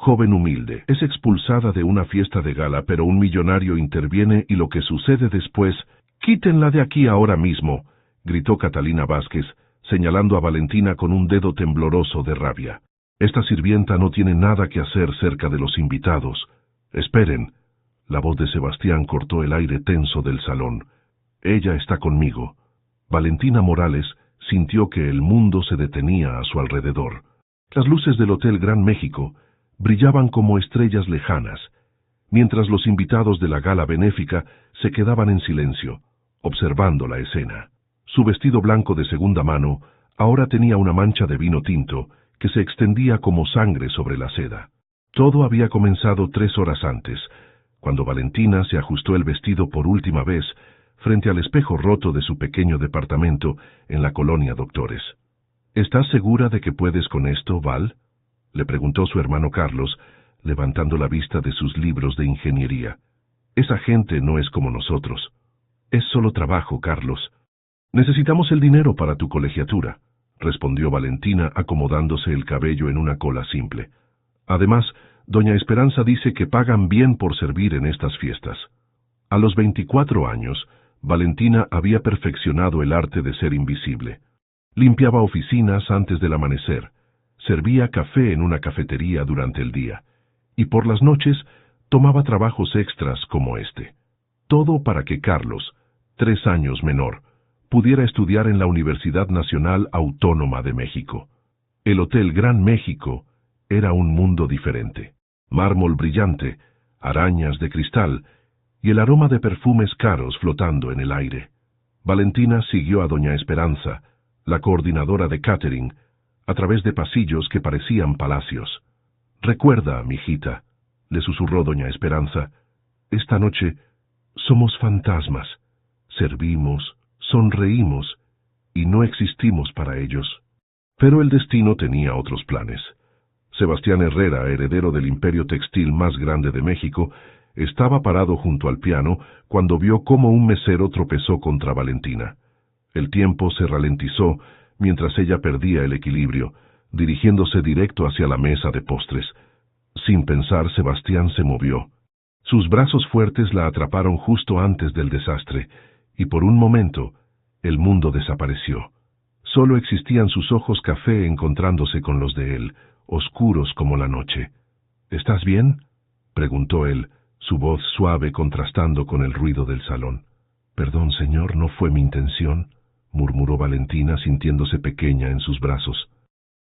joven humilde. Es expulsada de una fiesta de gala, pero un millonario interviene y lo que sucede después... «¡Quítenla de aquí ahora mismo!», gritó Catalina Vázquez, señalando a Valentina con un dedo tembloroso de rabia. «Esta sirvienta no tiene nada que hacer cerca de los invitados. Esperen». La voz de Sebastián cortó el aire tenso del salón. «Ella está conmigo». Valentina Morales sintió que el mundo se detenía a su alrededor. Las luces del Hotel Gran México brillaban como estrellas lejanas, mientras los invitados de la gala benéfica se quedaban en silencio, observando la escena. Su vestido blanco de segunda mano ahora tenía una mancha de vino tinto que se extendía como sangre sobre la seda. Todo había comenzado 3 horas antes, cuando Valentina se ajustó el vestido por última vez frente al espejo roto de su pequeño departamento en la colonia Doctores. «¿Estás segura de que puedes con esto, Val?», le preguntó su hermano Carlos, levantando la vista de sus libros de ingeniería. «Esa gente no es como nosotros. Es solo trabajo, Carlos». «Necesitamos el dinero para tu colegiatura», respondió Valentina acomodándose el cabello en una cola simple. «Además, doña Esperanza dice que pagan bien por servir en estas fiestas». A los 24 años, Valentina había perfeccionado el arte de ser invisible. Limpiaba oficinas antes del amanecer, servía café en una cafetería durante el día, y por las noches tomaba trabajos extras como este. Todo para que Carlos, 3 años menor, pudiera estudiar en la Universidad Nacional Autónoma de México. El Hotel Gran México era un mundo diferente. Mármol brillante, arañas de cristal y el aroma de perfumes caros flotando en el aire. Valentina siguió a doña Esperanza, la coordinadora de catering, a través de pasillos que parecían palacios. «Recuerda, mijita», le susurró doña Esperanza, «esta noche somos fantasmas. Servimos, sonreímos y no existimos para ellos». Pero el destino tenía otros planes. Sebastián Herrera, heredero del imperio textil más grande de México, estaba parado junto al piano cuando vio cómo un mesero tropezó contra Valentina. El tiempo se ralentizó mientras ella perdía el equilibrio, dirigiéndose directo hacia la mesa de postres. Sin pensar, Sebastián se movió. Sus brazos fuertes la atraparon justo antes del desastre, y por un momento, el mundo desapareció. Solo existían sus ojos café encontrándose con los de él, oscuros como la noche. «¿Estás bien?», preguntó él, su voz suave contrastando con el ruido del salón. «Perdón, señor, no fue mi intención», murmuró Valentina sintiéndose pequeña en sus brazos.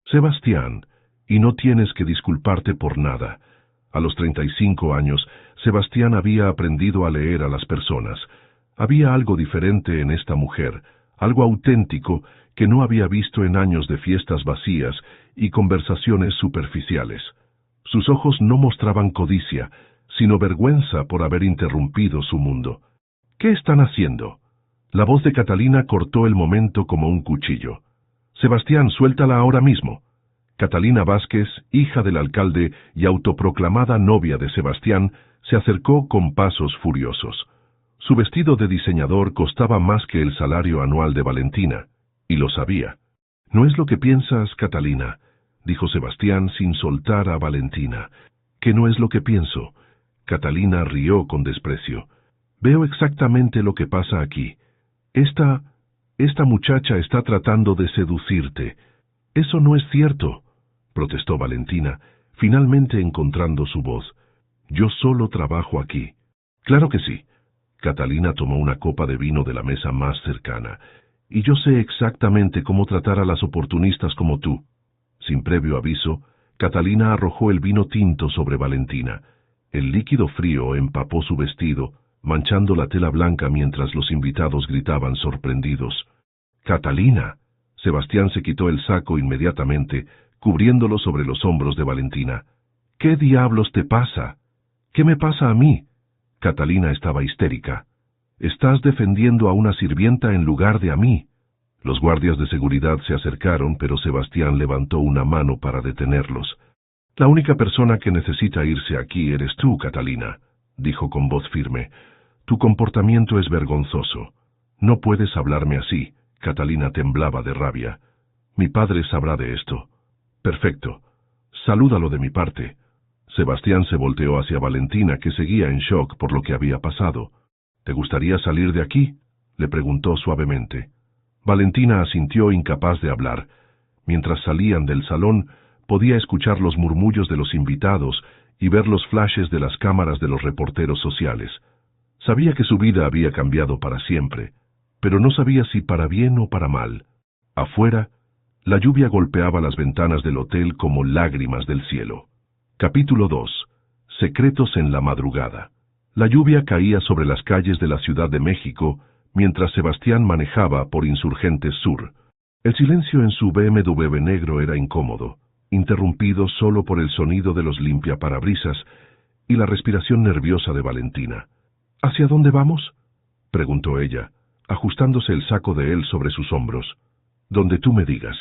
«Sebastián, y no tienes que disculparte por nada». A los 35 años, Sebastián había aprendido a leer a las personas. Había algo diferente en esta mujer, algo auténtico que no había visto en años de fiestas vacías y conversaciones superficiales. Sus ojos no mostraban codicia, sino vergüenza por haber interrumpido su mundo. «¿Qué están haciendo?». La voz de Catalina cortó el momento como un cuchillo. «Sebastián, suéltala ahora mismo». Catalina Vázquez, hija del alcalde y autoproclamada novia de Sebastián, se acercó con pasos furiosos. Su vestido de diseñador costaba más que el salario anual de Valentina, y lo sabía. «No es lo que piensas, Catalina», dijo Sebastián sin soltar a Valentina. «¿Qué no es lo que pienso?». Catalina rió con desprecio. «Veo exactamente lo que pasa aquí. Esta muchacha está tratando de seducirte». «Eso no es cierto», protestó Valentina, finalmente encontrando su voz. «Yo solo trabajo aquí». «Claro que sí». Catalina tomó una copa de vino de la mesa más cercana. «Y yo sé exactamente cómo tratar a las oportunistas como tú». Sin previo aviso, Catalina arrojó el vino tinto sobre Valentina. El líquido frío empapó su vestido, manchando la tela blanca mientras los invitados gritaban sorprendidos. «¡Catalina!». Sebastián se quitó el saco inmediatamente, cubriéndolo sobre los hombros de Valentina. «¿Qué diablos te pasa?». «¿Qué me pasa a mí?». Catalina estaba histérica. «Estás defendiendo a una sirvienta en lugar de a mí». Los guardias de seguridad se acercaron, pero Sebastián levantó una mano para detenerlos. «La única persona que necesita irse aquí eres tú, Catalina», dijo con voz firme. «Tu comportamiento es vergonzoso. No puedes hablarme así». Catalina temblaba de rabia. «Mi padre sabrá de esto». «Perfecto. Salúdalo de mi parte». Sebastián se volteó hacia Valentina, que seguía en shock por lo que había pasado. ¿Te gustaría salir de aquí?, le preguntó suavemente. Valentina asintió, incapaz de hablar. Mientras salían del salón, podía escuchar los murmullos de los invitados y ver los flashes de las cámaras de los reporteros sociales. Sabía que su vida había cambiado para siempre, pero no sabía si para bien o para mal. Afuera, la lluvia golpeaba las ventanas del hotel como lágrimas del cielo. Capítulo 2. Secretos en la madrugada. La lluvia caía sobre las calles de la Ciudad de México mientras Sebastián manejaba por Insurgentes Sur. El silencio en su BMW negro era incómodo, interrumpido solo por el sonido de los limpiaparabrisas y la respiración nerviosa de Valentina. ¿Hacia dónde vamos?, preguntó ella, ajustándose el saco de él sobre sus hombros. Donde tú me digas,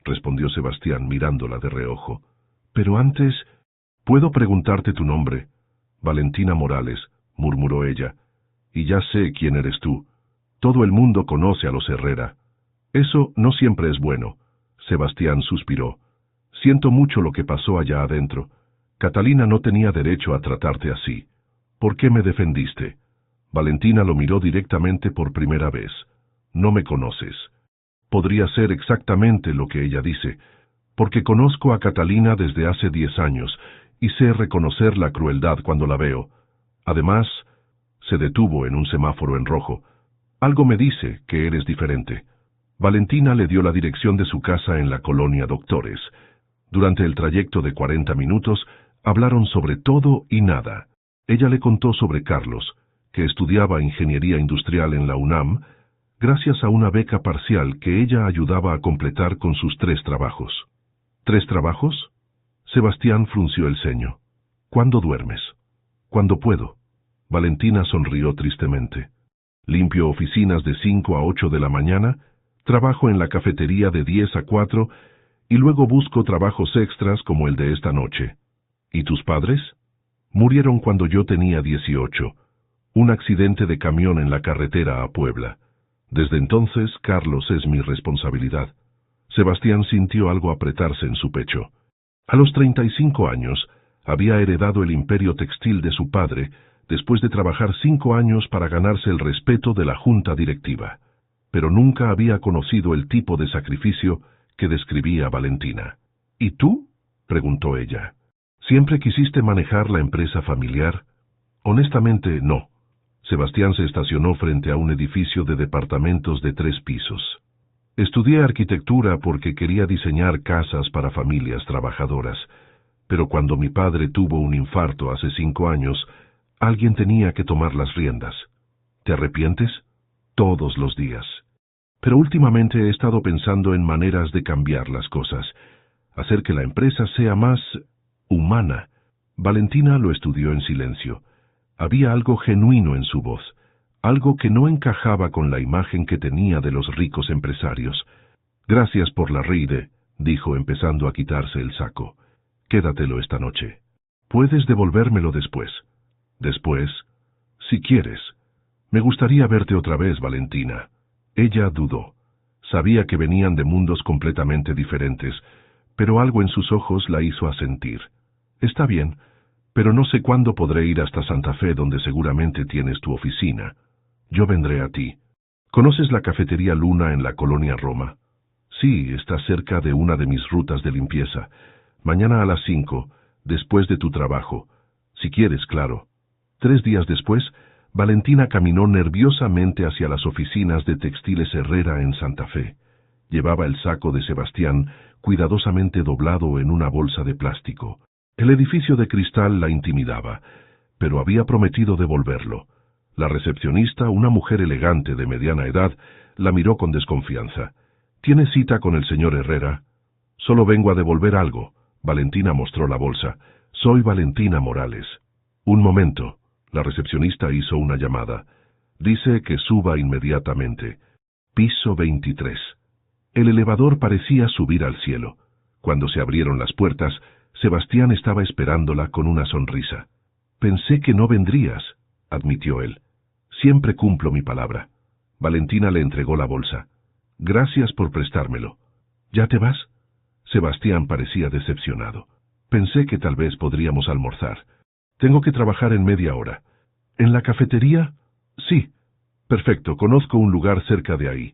respondió Sebastián mirándola de reojo. Pero antes, ¿puedo preguntarte tu nombre? Valentina Morales, murmuró ella. Y ya sé quién eres tú. Todo el mundo conoce a los Herrera. Eso no siempre es bueno. Sebastián suspiró. Siento mucho lo que pasó allá adentro. Catalina no tenía derecho a tratarte así. ¿Por qué me defendiste? Valentina lo miró directamente por primera vez. No me conoces. Podría ser exactamente lo que ella dice, porque conozco a Catalina desde hace 10 años y sé reconocer la crueldad cuando la veo. Además, se detuvo en un semáforo en rojo. Algo me dice que eres diferente. Valentina le dio la dirección de su casa en la colonia Doctores. Durante el trayecto de 40 minutos, hablaron sobre todo y nada. Ella le contó sobre Carlos, que estudiaba ingeniería industrial en la UNAM, gracias a una beca parcial que ella ayudaba a completar con sus 3 trabajos. ¿3 trabajos? Sebastián frunció el ceño. ¿Cuándo duermes? Cuando puedo. Valentina sonrió tristemente. Limpio oficinas de 5 a 8 de la mañana, trabajo en la cafetería de 10 a 4 y luego busco trabajos extras como el de esta noche. ¿Y tus padres? Murieron cuando yo tenía 18. Un accidente de camión en la carretera a Puebla. Desde entonces, Carlos es mi responsabilidad. Sebastián sintió algo apretarse en su pecho. A los 35 años, había heredado el imperio textil de su padre, después de trabajar 5 años para ganarse el respeto de la junta directiva. Pero nunca había conocido el tipo de sacrificio que describía Valentina. ¿Y tú?, preguntó ella. ¿Siempre quisiste manejar la empresa familiar? Honestamente, no. Sebastián se estacionó frente a un edificio de departamentos de 3 pisos. Estudié arquitectura porque quería diseñar casas para familias trabajadoras, pero cuando mi padre tuvo un infarto hace 5 años, alguien tenía que tomar las riendas. ¿Te arrepientes? Todos los días. Pero últimamente he estado pensando en maneras de cambiar las cosas, hacer que la empresa sea más humana. Valentina lo estudió en silencio. Había algo genuino en su voz, algo que no encajaba con la imagen que tenía de los ricos empresarios. Gracias por la ride, dijo empezando a quitarse el saco. Quédatelo esta noche. Puedes devolvérmelo después. Después, si quieres. Me gustaría verte otra vez, Valentina. Ella dudó. Sabía que venían de mundos completamente diferentes, pero algo en sus ojos la hizo asentir. Está bien, pero no sé cuándo podré ir hasta Santa Fe, donde seguramente tienes tu oficina. Yo vendré a ti. ¿Conoces la cafetería Luna en la colonia Roma? Sí, está cerca de una de mis rutas de limpieza. Mañana a las 5, después de tu trabajo. Si quieres, claro. 3 días después, Valentina caminó nerviosamente hacia las oficinas de Textiles Herrera en Santa Fe. Llevaba el saco de Sebastián cuidadosamente doblado en una bolsa de plástico. El edificio de cristal la intimidaba, pero había prometido devolverlo. La recepcionista, una mujer elegante de mediana edad, la miró con desconfianza. ¿Tienes cita con el señor Herrera? Solo vengo a devolver algo. Valentina mostró la bolsa. Soy Valentina Morales. Un momento. La recepcionista hizo una llamada. Dice que suba inmediatamente. Piso 23. El elevador parecía subir al cielo. Cuando se abrieron las puertas, Sebastián estaba esperándola con una sonrisa. Pensé que no vendrías, admitió él. Siempre cumplo mi palabra. Valentina le entregó la bolsa. Gracias por prestármelo. ¿Ya te vas? Sebastián parecía decepcionado. Pensé que tal vez podríamos almorzar. Tengo que trabajar en media hora. ¿En la cafetería? Sí. Perfecto, conozco un lugar cerca de ahí.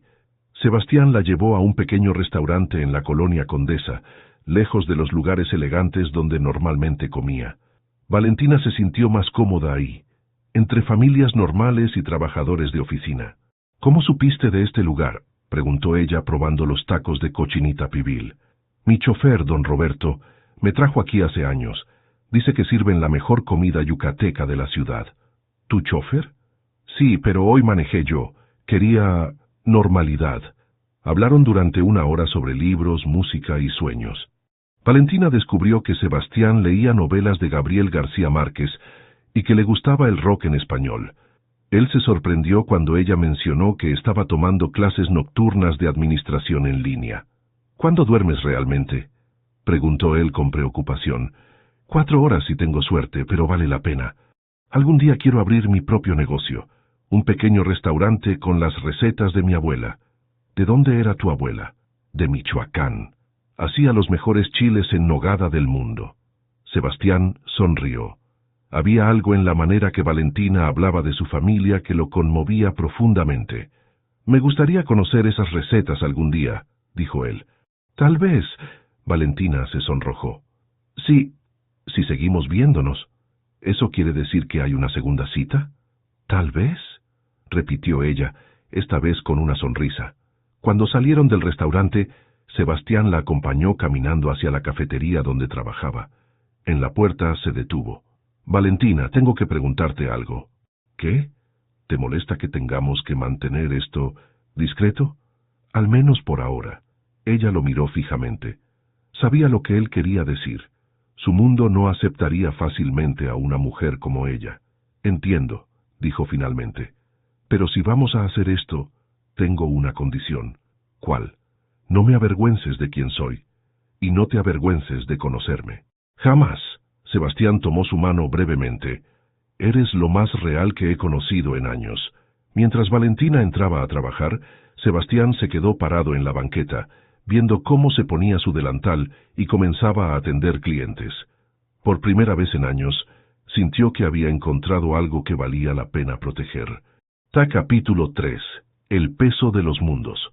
Sebastián la llevó a un pequeño restaurante en la colonia Condesa, lejos de los lugares elegantes donde normalmente comía. Valentina se sintió más cómoda ahí, entre familias normales y trabajadores de oficina. ¿Cómo supiste de este lugar?, preguntó ella probando los tacos de cochinita pibil. Mi chofer, don Roberto, me trajo aquí hace años. Dice que sirven la mejor comida yucateca de la ciudad. ¿Tu chofer? Sí, pero hoy manejé yo. Quería normalidad. Hablaron durante una hora sobre libros, música y sueños. Valentina descubrió que Sebastián leía novelas de Gabriel García Márquez y que le gustaba el rock en español. Él se sorprendió cuando ella mencionó que estaba tomando clases nocturnas de administración en línea. ¿Cuándo duermes realmente?, preguntó él con preocupación. 4 horas si tengo suerte, pero vale la pena. Algún día quiero abrir mi propio negocio, un pequeño restaurante con las recetas de mi abuela. ¿De dónde era tu abuela? De Michoacán. Hacía los mejores chiles en nogada del mundo. Sebastián sonrió. Había algo en la manera que Valentina hablaba de su familia que lo conmovía profundamente. Me gustaría conocer esas recetas algún día, dijo él. Tal vez. Valentina se sonrojó. Sí, si seguimos viéndonos. ¿Eso quiere decir que hay una segunda cita? Tal vez, repitió ella, esta vez con una sonrisa. Cuando salieron del restaurante, Sebastián la acompañó caminando hacia la cafetería donde trabajaba. En la puerta se detuvo. Valentina, tengo que preguntarte algo. ¿Qué? ¿Te molesta que tengamos que mantener esto discreto? Al menos por ahora. Ella lo miró fijamente. Sabía lo que él quería decir. Su mundo no aceptaría fácilmente a una mujer como ella. Entiendo, dijo finalmente. Pero si vamos a hacer esto, tengo una condición. ¿Cuál? No me avergüences de quién soy, y no te avergüences de conocerme. Jamás. Sebastián tomó su mano brevemente. Eres lo más real que he conocido en años. Mientras Valentina entraba a trabajar, Sebastián se quedó parado en la banqueta, viendo cómo se ponía su delantal y comenzaba a atender clientes. Por primera vez en años, sintió que había encontrado algo que valía la pena proteger. Capítulo 3. El peso de los mundos.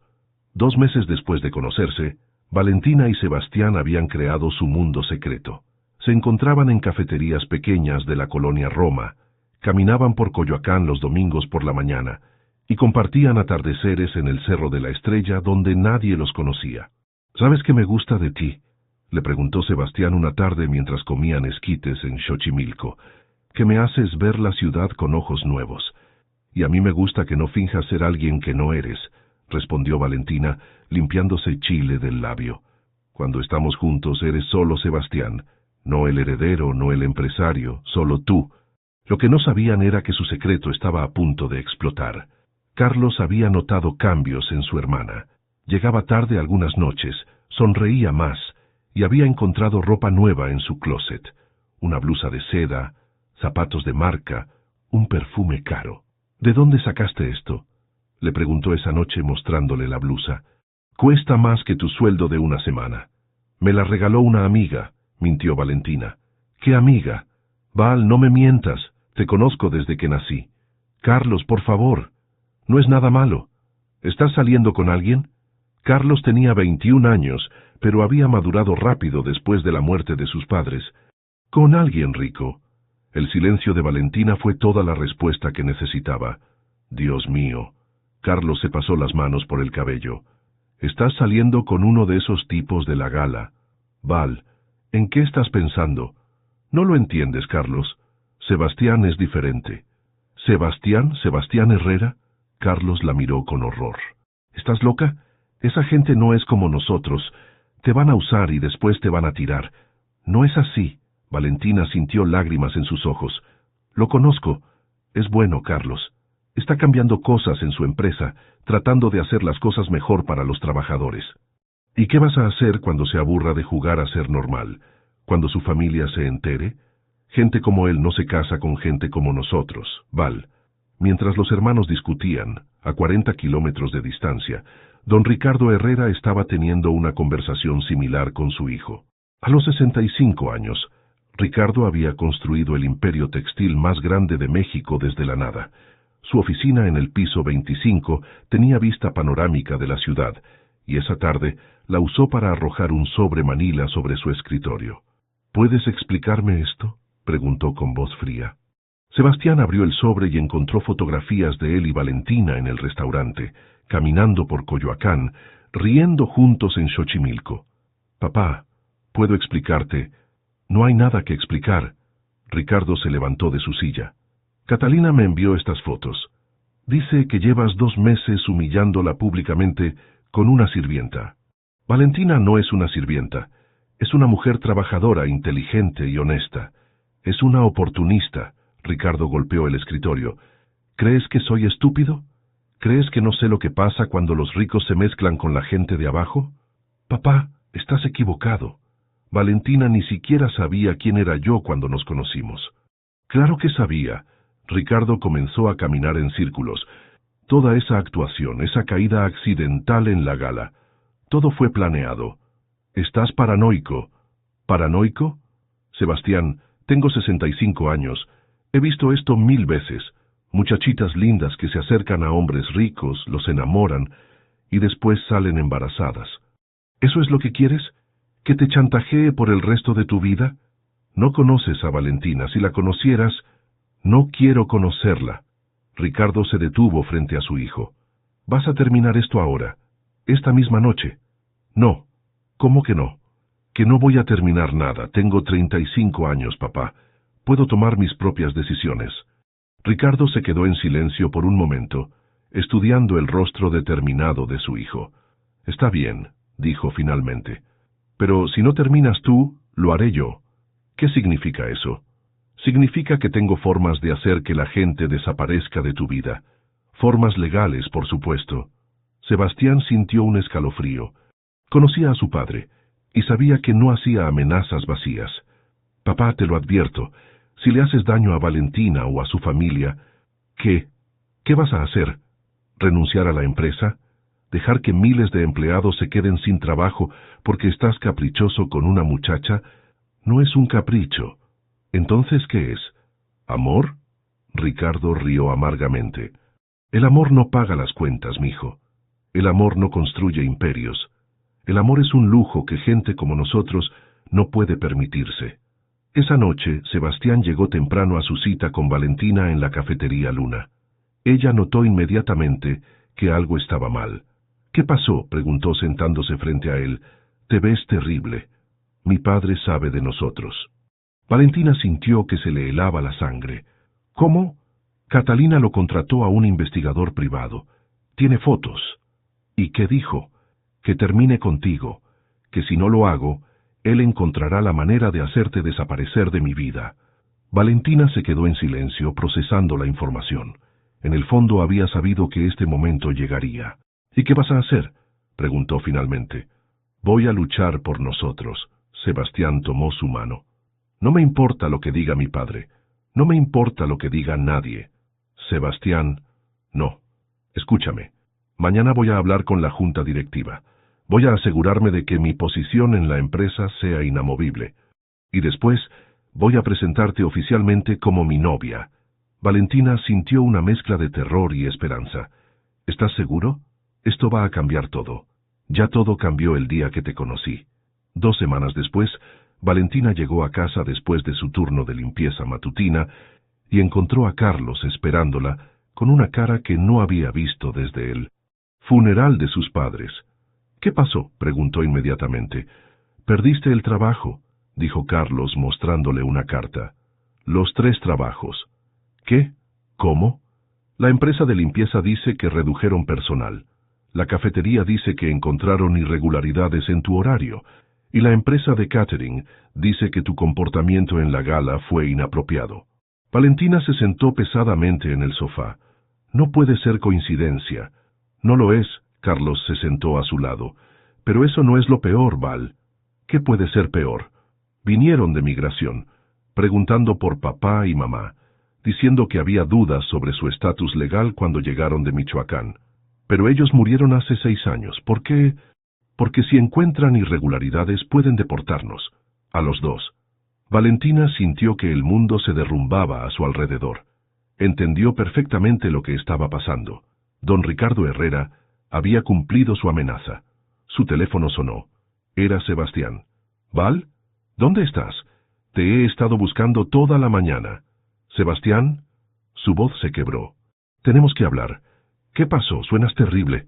2 meses después de conocerse, Valentina y Sebastián habían creado su mundo secreto. Se encontraban en cafeterías pequeñas de la colonia Roma, caminaban por Coyoacán los domingos por la mañana y compartían atardeceres en el Cerro de la Estrella donde nadie los conocía. ¿Sabes qué me gusta de ti?, le preguntó Sebastián una tarde mientras comían esquites en Xochimilco. Que me haces ver la ciudad con ojos nuevos. Y a mí me gusta que no finjas ser alguien que no eres, respondió Valentina, limpiándose chile del labio. Cuando estamos juntos eres solo Sebastián. No el heredero, no el empresario, solo tú. Lo que no sabían era que su secreto estaba a punto de explotar. Carlos había notado cambios en su hermana. Llegaba tarde algunas noches, sonreía más, y había encontrado ropa nueva en su closet. Una blusa de seda, zapatos de marca, un perfume caro. ¿De dónde sacaste esto?, le preguntó esa noche mostrándole la blusa. Cuesta más que tu sueldo de una semana. Me la regaló una amiga, mintió Valentina. ¿Qué amiga? Val, no me mientas, te conozco desde que nací. Carlos, por favor, no es nada malo. ¿Estás saliendo con alguien? Carlos tenía 21 años, pero había madurado rápido después de la muerte de sus padres. Con alguien rico. El silencio de Valentina fue toda la respuesta que necesitaba. Dios mío. Carlos se pasó las manos por el cabello. Estás saliendo con uno de esos tipos de la gala. Val, ¿en qué estás pensando? No lo entiendes, Carlos. Sebastián es diferente. ¿Sebastián? ¿Sebastián Herrera? Carlos la miró con horror. ¿Estás loca? Esa gente no es como nosotros. Te van a usar y después te van a tirar. No es así. Valentina sintió lágrimas en sus ojos. Lo conozco. Es bueno, Carlos. Está cambiando cosas en su empresa, tratando de hacer las cosas mejor para los trabajadores. ¿Y qué vas a hacer cuando se aburra de jugar a ser normal? ¿Cuando su familia se entere? Gente como él no se casa con gente como nosotros, Val. Mientras los hermanos discutían, a 40 kilómetros de distancia, don Ricardo Herrera estaba teniendo una conversación similar con su hijo. A los 65 años, Ricardo había construido el imperio textil más grande de México desde la nada. Su oficina en el piso 25 tenía vista panorámica de la ciudad, y esa tarde la usó para arrojar un sobre manila sobre su escritorio. ¿Puedes explicarme esto?, preguntó con voz fría. Sebastián abrió el sobre y encontró fotografías de él y Valentina en el restaurante, caminando por Coyoacán, riendo juntos en Xochimilco. Papá, ¿puedo explicarte? No hay nada que explicar. Ricardo se levantó de su silla. Catalina me envió estas fotos. Dice que llevas 2 meses humillándola públicamente con una sirvienta. Valentina no es una sirvienta. Es una mujer trabajadora, inteligente y honesta. Es una oportunista. Ricardo golpeó el escritorio. ¿Crees que soy estúpido? ¿Crees que no sé lo que pasa cuando los ricos se mezclan con la gente de abajo? Papá, estás equivocado. Valentina ni siquiera sabía quién era yo cuando nos conocimos. Claro que sabía. Ricardo comenzó a caminar en círculos. Toda esa actuación, esa caída accidental en la gala, todo fue planeado. Estás paranoico. ¿Paranoico? Sebastián, tengo 65 años. He visto esto 1000 veces. Muchachitas lindas que se acercan a hombres ricos, los enamoran y después salen embarazadas. ¿Eso es lo que quieres? ¿Que te chantajee por el resto de tu vida? No conoces a Valentina. Si la conocieras, no quiero conocerla. Ricardo se detuvo frente a su hijo. ¿Vas a terminar esto ahora? ¿Esta misma noche? No. ¿Cómo que no? Que no voy a terminar nada. Tengo 35 años, papá. Puedo tomar mis propias decisiones. Ricardo se quedó en silencio por un momento, estudiando el rostro determinado de su hijo. Está bien, dijo finalmente. Pero si no terminas tú, lo haré yo. ¿Qué significa eso? Significa que tengo formas de hacer que la gente desaparezca de tu vida. Formas legales, por supuesto. Sebastián sintió un escalofrío. Conocía a su padre, y sabía que no hacía amenazas vacías. Papá, te lo advierto, si le haces daño a Valentina o a su familia, ¿qué? ¿Qué vas a hacer? ¿Renunciar a la empresa? ¿Dejar que miles de empleados se queden sin trabajo porque estás caprichoso con una muchacha? No es un capricho. ¿Entonces qué es? ¿Amor? Ricardo rió amargamente. El amor no paga las cuentas, mijo. El amor no construye imperios. El amor es un lujo que gente como nosotros no puede permitirse. Esa noche, Sebastián llegó temprano a su cita con Valentina en la cafetería Luna. Ella notó inmediatamente que algo estaba mal. ¿Qué pasó?, preguntó sentándose frente a él. Te ves terrible. Mi padre sabe de nosotros. Valentina sintió que se le helaba la sangre. ¿Cómo? Catalina lo contrató a un investigador privado. Tiene fotos. ¿Y qué dijo? Que termine contigo, que si no lo hago, él encontrará la manera de hacerte desaparecer de mi vida. Valentina se quedó en silencio, procesando la información. En el fondo había sabido que este momento llegaría. ¿Y qué vas a hacer?, preguntó finalmente. Voy a luchar por nosotros. Sebastián tomó su mano. No me importa lo que diga mi padre. No me importa lo que diga nadie. Sebastián, no. Escúchame. Mañana voy a hablar con la junta directiva. Voy a asegurarme de que mi posición en la empresa sea inamovible. Y después voy a presentarte oficialmente como mi novia. Valentina sintió una mezcla de terror y esperanza. ¿Estás seguro? Esto va a cambiar todo. Ya todo cambió el día que te conocí. 2 semanas después, Valentina llegó a casa después de su turno de limpieza matutina y encontró a Carlos esperándola con una cara que no había visto desde el funeral de sus padres. ¿Qué pasó?, preguntó inmediatamente. Perdiste el trabajo, dijo Carlos mostrándole una carta. Los 3 trabajos. ¿Qué? ¿Cómo? La empresa de limpieza dice que redujeron personal. La cafetería dice que encontraron irregularidades en tu horario. Y la empresa de catering dice que tu comportamiento en la gala fue inapropiado. Valentina se sentó pesadamente en el sofá. No puede ser coincidencia. No lo es. Carlos se sentó a su lado. Pero eso no es lo peor, Val. ¿Qué puede ser peor? Vinieron de migración, preguntando por papá y mamá, diciendo que había dudas sobre su estatus legal cuando llegaron de Michoacán. Pero ellos murieron hace 6 años. ¿Por qué? Porque si encuentran irregularidades pueden deportarnos. a los dos. Valentina sintió que el mundo se derrumbaba a su alrededor. Entendió perfectamente lo que estaba pasando. Don Ricardo Herrera había cumplido su amenaza. Su teléfono sonó. Era Sebastián. «¿Val? ¿Dónde estás? Te he estado buscando toda la mañana». «¿Sebastián?» Su voz se quebró. «Tenemos que hablar. ¿Qué pasó? Suenas terrible».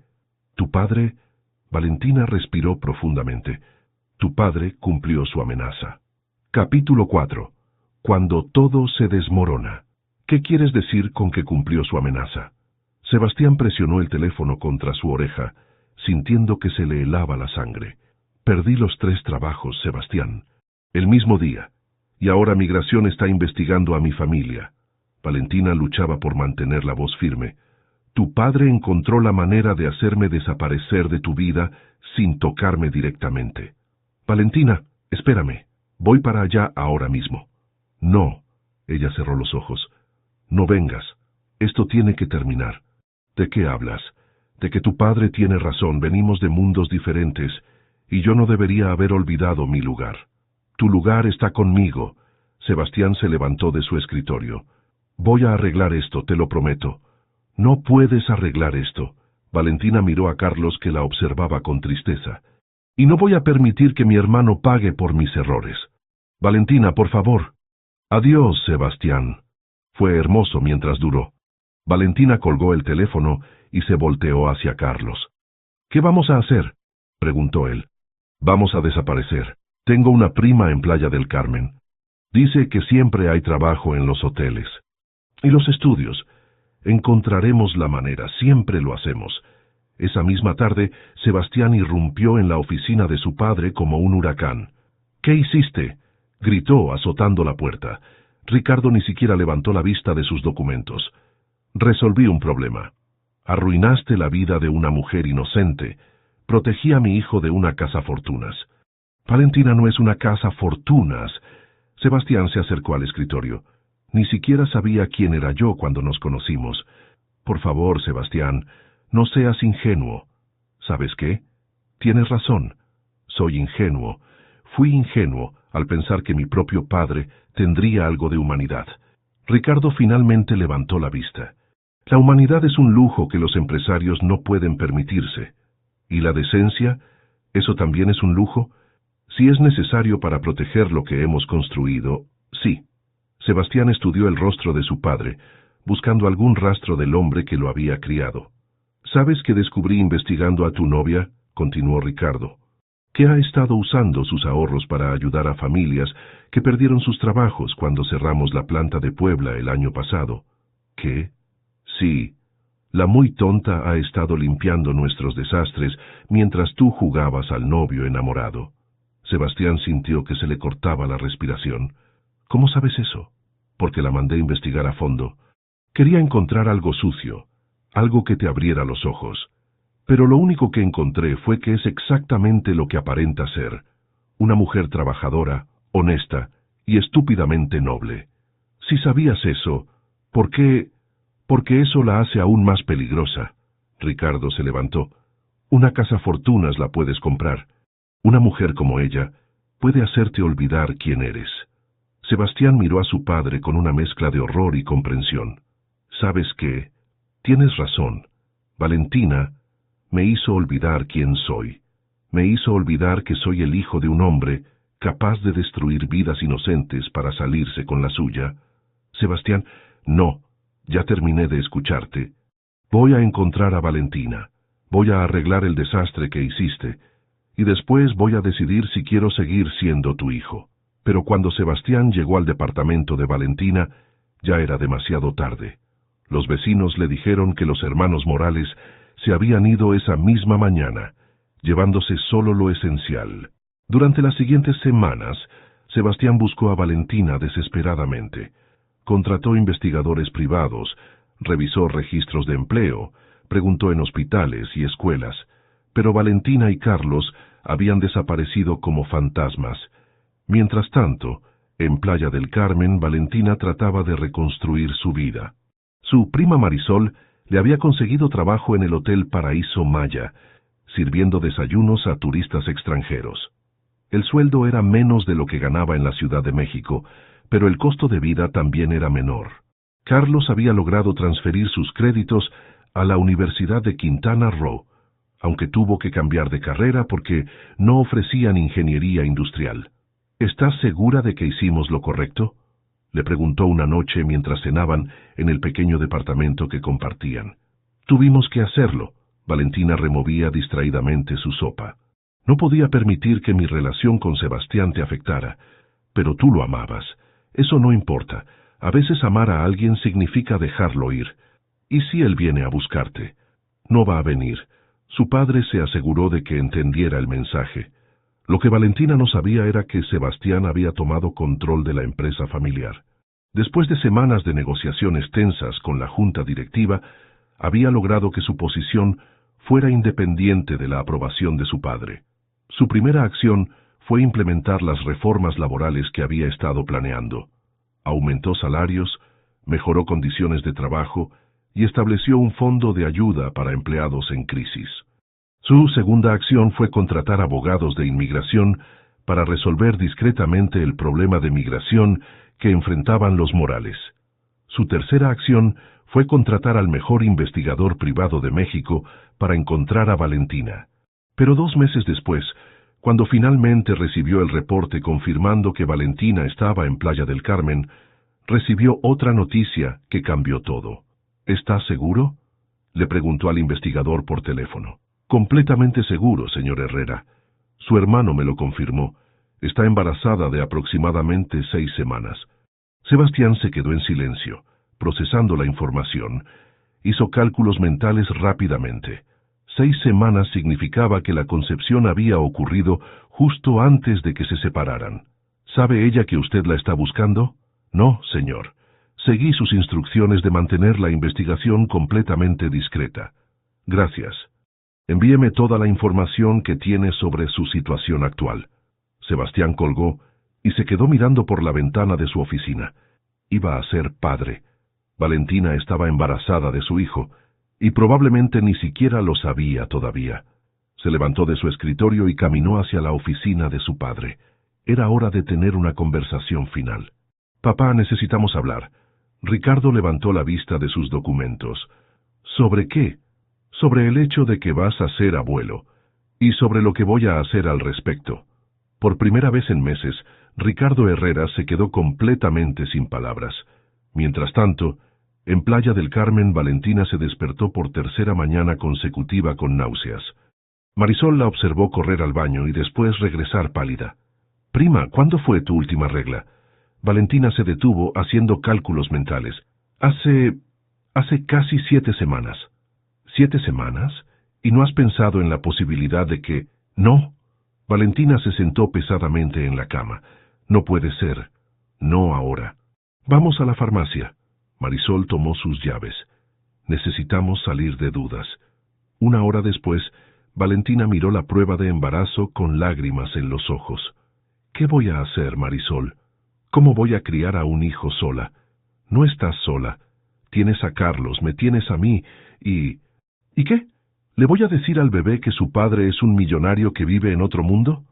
«¿Tu padre?» Valentina respiró profundamente. «Tu padre cumplió su amenaza». Capítulo 4. Cuando todo se desmorona. ¿Qué quieres decir con que cumplió su amenaza? Sebastián presionó el teléfono contra su oreja, sintiendo que se le helaba la sangre. «Perdí los 3 trabajos, Sebastián. El mismo día. Y ahora Migración está investigando a mi familia». Valentina luchaba por mantener la voz firme. «Tu padre encontró la manera de hacerme desaparecer de tu vida sin tocarme directamente». «Valentina, espérame. Voy para allá ahora mismo». «No». Ella cerró los ojos. «No vengas. Esto tiene que terminar». «¿De qué hablas?» «De que tu padre tiene razón. Venimos de mundos diferentes, y yo no debería haber olvidado mi lugar. Tu lugar está conmigo». Sebastián se levantó de su escritorio. «Voy a arreglar esto, te lo prometo». «No puedes arreglar esto». Valentina miró a Carlos, que la observaba con tristeza. «Y no voy a permitir que mi hermano pague por mis errores». «Valentina, por favor». «Adiós, Sebastián». Fue hermoso mientras duró. Valentina colgó el teléfono y se volteó hacia Carlos. «¿Qué vamos a hacer?», preguntó él. «Vamos a desaparecer. Tengo una prima en Playa del Carmen. Dice que siempre hay trabajo en los hoteles. Y los estudios. Encontraremos la manera, siempre lo hacemos». Esa misma tarde, Sebastián irrumpió en la oficina de su padre como un huracán. «¿Qué hiciste?», gritó azotando la puerta. Ricardo ni siquiera levantó la vista de sus documentos. «Resolví un problema. Arruinaste la vida de una mujer inocente. Protegí a mi hijo de una cazafortunas». «Valentina no es una cazafortunas». Sebastián se acercó al escritorio. «Ni siquiera sabía quién era yo cuando nos conocimos. Por favor, Sebastián, no seas ingenuo». «¿Sabes qué? Tienes razón. Soy ingenuo. Fui ingenuo al pensar que mi propio padre tendría algo de humanidad». Ricardo finalmente levantó la vista. «La humanidad es un lujo que los empresarios no pueden permitirse. ¿Y la decencia? ¿Eso también es un lujo? Si es necesario para proteger lo que hemos construido, sí». Sebastián estudió el rostro de su padre, buscando algún rastro del hombre que lo había criado. «¿Sabes qué descubrí investigando a tu novia?», continuó Ricardo. «Que ha estado usando sus ahorros para ayudar a familias que perdieron sus trabajos cuando cerramos la planta de Puebla el año pasado». «¿Qué?». «Sí. La muy tonta ha estado limpiando nuestros desastres mientras tú jugabas al novio enamorado». Sebastián sintió que se le cortaba la respiración. «¿Cómo sabes eso?». «Porque la mandé investigar a fondo. Quería encontrar algo sucio, algo que te abriera los ojos. Pero lo único que encontré fue que es exactamente lo que aparenta ser. Una mujer trabajadora, honesta y estúpidamente noble. Si sabías eso, ¿por qué? Porque eso la hace aún más peligrosa». Ricardo se levantó. «Una cazafortunas la puedes comprar. Una mujer como ella puede hacerte olvidar quién eres». Sebastián miró a su padre con una mezcla de horror y comprensión. «¿Sabes qué? Tienes razón. Valentina me hizo olvidar quién soy. Me hizo olvidar que soy el hijo de un hombre capaz de destruir vidas inocentes para salirse con la suya». «Sebastián, no. Ya terminé de escucharte. Voy a encontrar a Valentina. Voy a arreglar el desastre que hiciste. Y después voy a decidir si quiero seguir siendo tu hijo». Pero cuando Sebastián llegó al departamento de Valentina, ya era demasiado tarde. Los vecinos le dijeron que los hermanos Morales se habían ido esa misma mañana, llevándose solo lo esencial. Durante las siguientes semanas, Sebastián buscó a Valentina desesperadamente. Contrató investigadores privados, revisó registros de empleo, preguntó en hospitales y escuelas, pero Valentina y Carlos habían desaparecido como fantasmas. Mientras tanto, en Playa del Carmen, Valentina trataba de reconstruir su vida. Su prima Marisol le había conseguido trabajo en el Hotel Paraíso Maya, sirviendo desayunos a turistas extranjeros. El sueldo era menos de lo que ganaba en la Ciudad de México, pero el costo de vida también era menor. Carlos había logrado transferir sus créditos a la Universidad de Quintana Roo, aunque tuvo que cambiar de carrera porque no ofrecían ingeniería industrial. ¿Estás segura de que hicimos lo correcto?, le preguntó una noche mientras cenaban en el pequeño departamento que compartían. Tuvimos que hacerlo. Valentina removía distraídamente su sopa. No podía permitir que mi relación con Sebastián te afectara, pero tú lo amabas. Eso no importa. A veces amar a alguien significa dejarlo ir. ¿Y si él viene a buscarte? No va a venir. Su padre se aseguró de que entendiera el mensaje. Lo que Valentina no sabía era que Sebastián había tomado control de la empresa familiar. Después de semanas de negociaciones tensas con la junta directiva, había logrado que su posición fuera independiente de la aprobación de su padre. Su primera acción fue implementar las reformas laborales que había estado planeando. Aumentó salarios, mejoró condiciones de trabajo y estableció un fondo de ayuda para empleados en crisis. Su segunda acción fue contratar abogados de inmigración para resolver discretamente el problema de migración que enfrentaban los Morales. Su tercera acción fue contratar al mejor investigador privado de México para encontrar a Valentina. Pero 2 meses después, cuando finalmente recibió el reporte confirmando que Valentina estaba en Playa del Carmen, recibió otra noticia que cambió todo. ¿Estás seguro?, le preguntó al investigador por teléfono. Completamente seguro, señor Herrera. Su hermano me lo confirmó. Está embarazada de aproximadamente 6 semanas. Sebastián se quedó en silencio, procesando la información. Hizo cálculos mentales rápidamente. 6 semanas significaba que la concepción había ocurrido justo antes de que se separaran. ¿Sabe ella que usted la está buscando? No, señor. Seguí sus instrucciones de mantener la investigación completamente discreta. Gracias. Envíeme toda la información que tiene sobre su situación actual. Sebastián colgó y se quedó mirando por la ventana de su oficina. Iba a ser padre. Valentina estaba embarazada de su hijo, y probablemente ni siquiera lo sabía todavía. Se levantó de su escritorio y caminó hacia la oficina de su padre. Era hora de tener una conversación final. Papá, necesitamos hablar. Ricardo levantó la vista de sus documentos. ¿Sobre qué? Sobre el hecho de que vas a ser abuelo, y sobre lo que voy a hacer al respecto. Por primera vez en meses, Ricardo Herrera se quedó completamente sin palabras. Mientras tanto, en Playa del Carmen, Valentina se despertó por tercera mañana consecutiva con náuseas. Marisol la observó correr al baño y después regresar pálida. Prima, ¿cuándo fue tu última regla? Valentina se detuvo haciendo cálculos mentales. Hace casi 7 semanas. ¿7 semanas? ¿Y no has pensado en la posibilidad de que...? No. Valentina se sentó pesadamente en la cama. No puede ser. No ahora. Vamos a la farmacia. Marisol tomó sus llaves. Necesitamos salir de dudas. 1 hora después, Valentina miró la prueba de embarazo con lágrimas en los ojos. ¿Qué voy a hacer, Marisol? ¿Cómo voy a criar a un hijo sola? No estás sola. Tienes a Carlos, me tienes a mí, y... ¿Y qué? ¿Le voy a decir al bebé que su padre es un millonario que vive en otro mundo?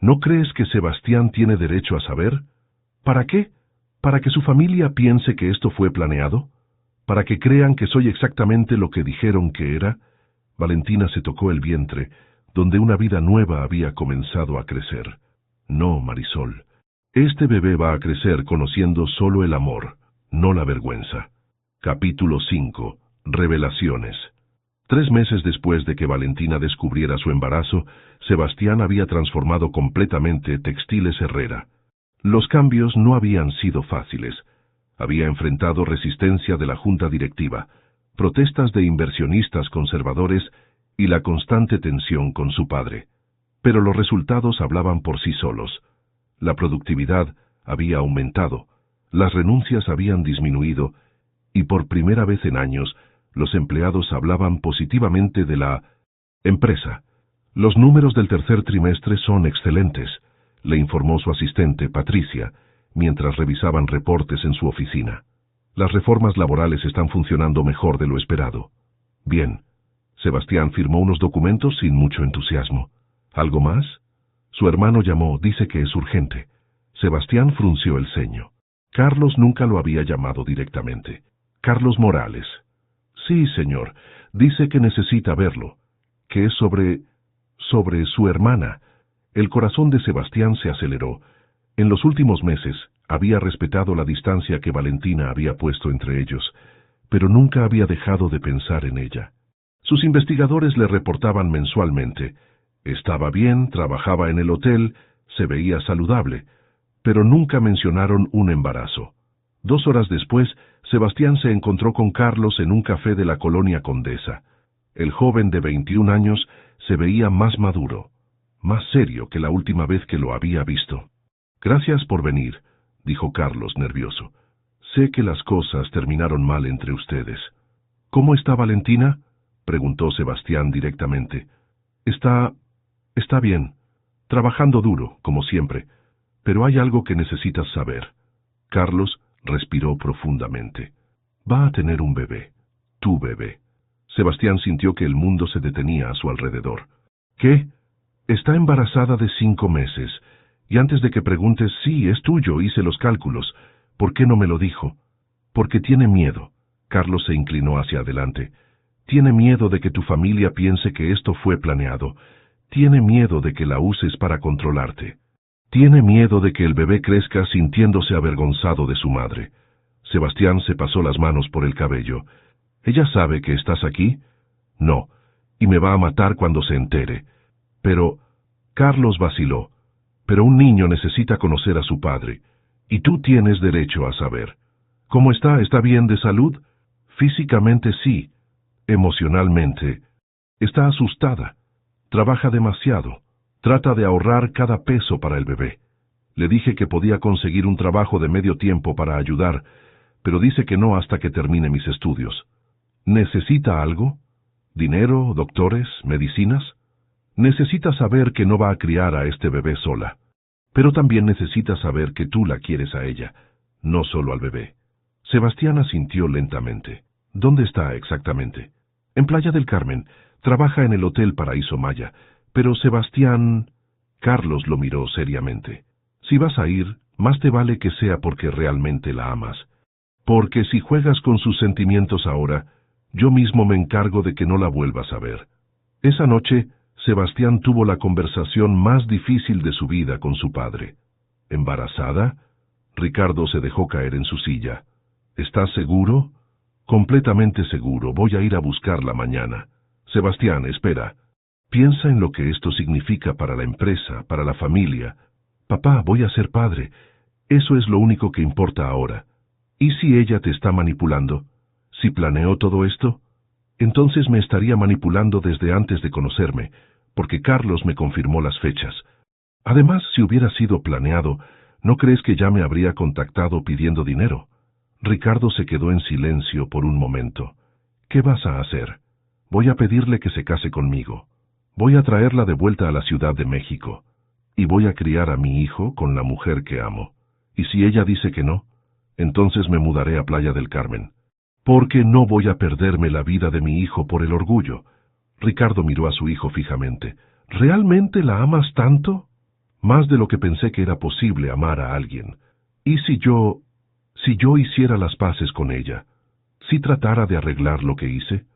¿No crees que Sebastián tiene derecho a saber? ¿Para qué? ¿Para que su familia piense que esto fue planeado? ¿Para que crean que soy exactamente lo que dijeron que era? Valentina se tocó el vientre, donde una vida nueva había comenzado a crecer. No, Marisol. Este bebé va a crecer conociendo solo el amor, no la vergüenza. Capítulo 5. Revelaciones. 3 meses después de que Valentina descubriera su embarazo, Sebastián había transformado completamente Textiles Herrera. Los cambios no habían sido fáciles. Había enfrentado resistencia de la junta directiva, protestas de inversionistas conservadores y la constante tensión con su padre. Pero los resultados hablaban por sí solos. La productividad había aumentado, las renuncias habían disminuido, y por primera vez en años, los empleados hablaban positivamente de la empresa. Los números del tercer trimestre son excelentes, le informó su asistente, Patricia, mientras revisaban reportes en su oficina. Las reformas laborales están funcionando mejor de lo esperado. Bien. Sebastián firmó unos documentos sin mucho entusiasmo. ¿Algo más? Su hermano llamó, dice que es urgente. Sebastián frunció el ceño. Carlos nunca lo había llamado directamente. Carlos Morales. Sí, señor. Dice que necesita verlo. Que es sobre su hermana. El corazón de Sebastián se aceleró. En los últimos meses había respetado la distancia que Valentina había puesto entre ellos, pero nunca había dejado de pensar en ella. Sus investigadores le reportaban mensualmente. Estaba bien, trabajaba en el hotel, se veía saludable, pero nunca mencionaron un embarazo. 2 horas después, Sebastián se encontró con Carlos en un café de la colonia Condesa. El joven de 21 años se veía más maduro, más serio que la última vez que lo había visto. Gracias por venir, dijo Carlos nervioso. Sé que las cosas terminaron mal entre ustedes. ¿Cómo está Valentina?, preguntó Sebastián directamente. Está bien, trabajando duro, como siempre, pero hay algo que necesitas saber. Carlos respiró profundamente. Va a tener un bebé, tu bebé. Sebastián sintió que el mundo se detenía a su alrededor. ¿Qué? Está embarazada de 5 meses, y antes de que preguntes, sí, es tuyo, hice los cálculos. ¿Por qué no me lo dijo? Porque tiene miedo. Carlos se inclinó hacia adelante. Tiene miedo de que tu familia piense que esto fue planeado. Tiene miedo de que la uses para controlarte. Tiene miedo de que el bebé crezca sintiéndose avergonzado de su madre. Sebastián se pasó las manos por el cabello. ¿Ella sabe que estás aquí? No, y me va a matar cuando se entere. Pero... Carlos vaciló. Pero un niño necesita conocer a su padre, y tú tienes derecho a saber. ¿Cómo está? ¿Está bien de salud? Físicamente sí. Emocionalmente. Está asustada. Trabaja demasiado. Trata de ahorrar cada peso para el bebé. Le dije que podía conseguir un trabajo de medio tiempo para ayudar, pero dice que no hasta que termine mis estudios. ¿Necesita algo? ¿Dinero, doctores, medicinas? Necesita saber que no va a criar a este bebé sola. Pero también necesita saber que tú la quieres a ella, no solo al bebé. Sebastián asintió lentamente. ¿Dónde está exactamente? En Playa del Carmen. Trabaja en el Hotel Paraíso Maya. Pero Sebastián... Carlos lo miró seriamente. Si vas a ir, más te vale que sea porque realmente la amas. Porque si juegas con sus sentimientos ahora, yo mismo me encargo de que no la vuelvas a ver. Esa noche, Sebastián tuvo la conversación más difícil de su vida con su padre. ¿Embarazada? Ricardo se dejó caer en su silla. ¿Estás seguro? Completamente seguro. Voy a ir a buscarla mañana. Sebastián, espera. Piensa en lo que esto significa para la empresa, para la familia. Papá, voy a ser padre. Eso es lo único que importa ahora. ¿Y si ella te está manipulando? ¿Si planeó todo esto? Entonces me estaría manipulando desde antes de conocerme, porque Carlos me confirmó las fechas. Además, si hubiera sido planeado, ¿no crees que ya me habría contactado pidiendo dinero? Ricardo se quedó en silencio por un momento. ¿Qué vas a hacer? Voy a pedirle que se case conmigo. Voy a traerla de vuelta a la Ciudad de México. Y voy a criar a mi hijo con la mujer que amo. Y si ella dice que no, entonces me mudaré a Playa del Carmen. Porque no voy a perderme la vida de mi hijo por el orgullo. Ricardo miró a su hijo fijamente. ¿Realmente la amas tanto? Más de lo que pensé que era posible amar a alguien. ¿Y si yo hiciera las paces con ella? ¿Si tratara de arreglar lo que hice?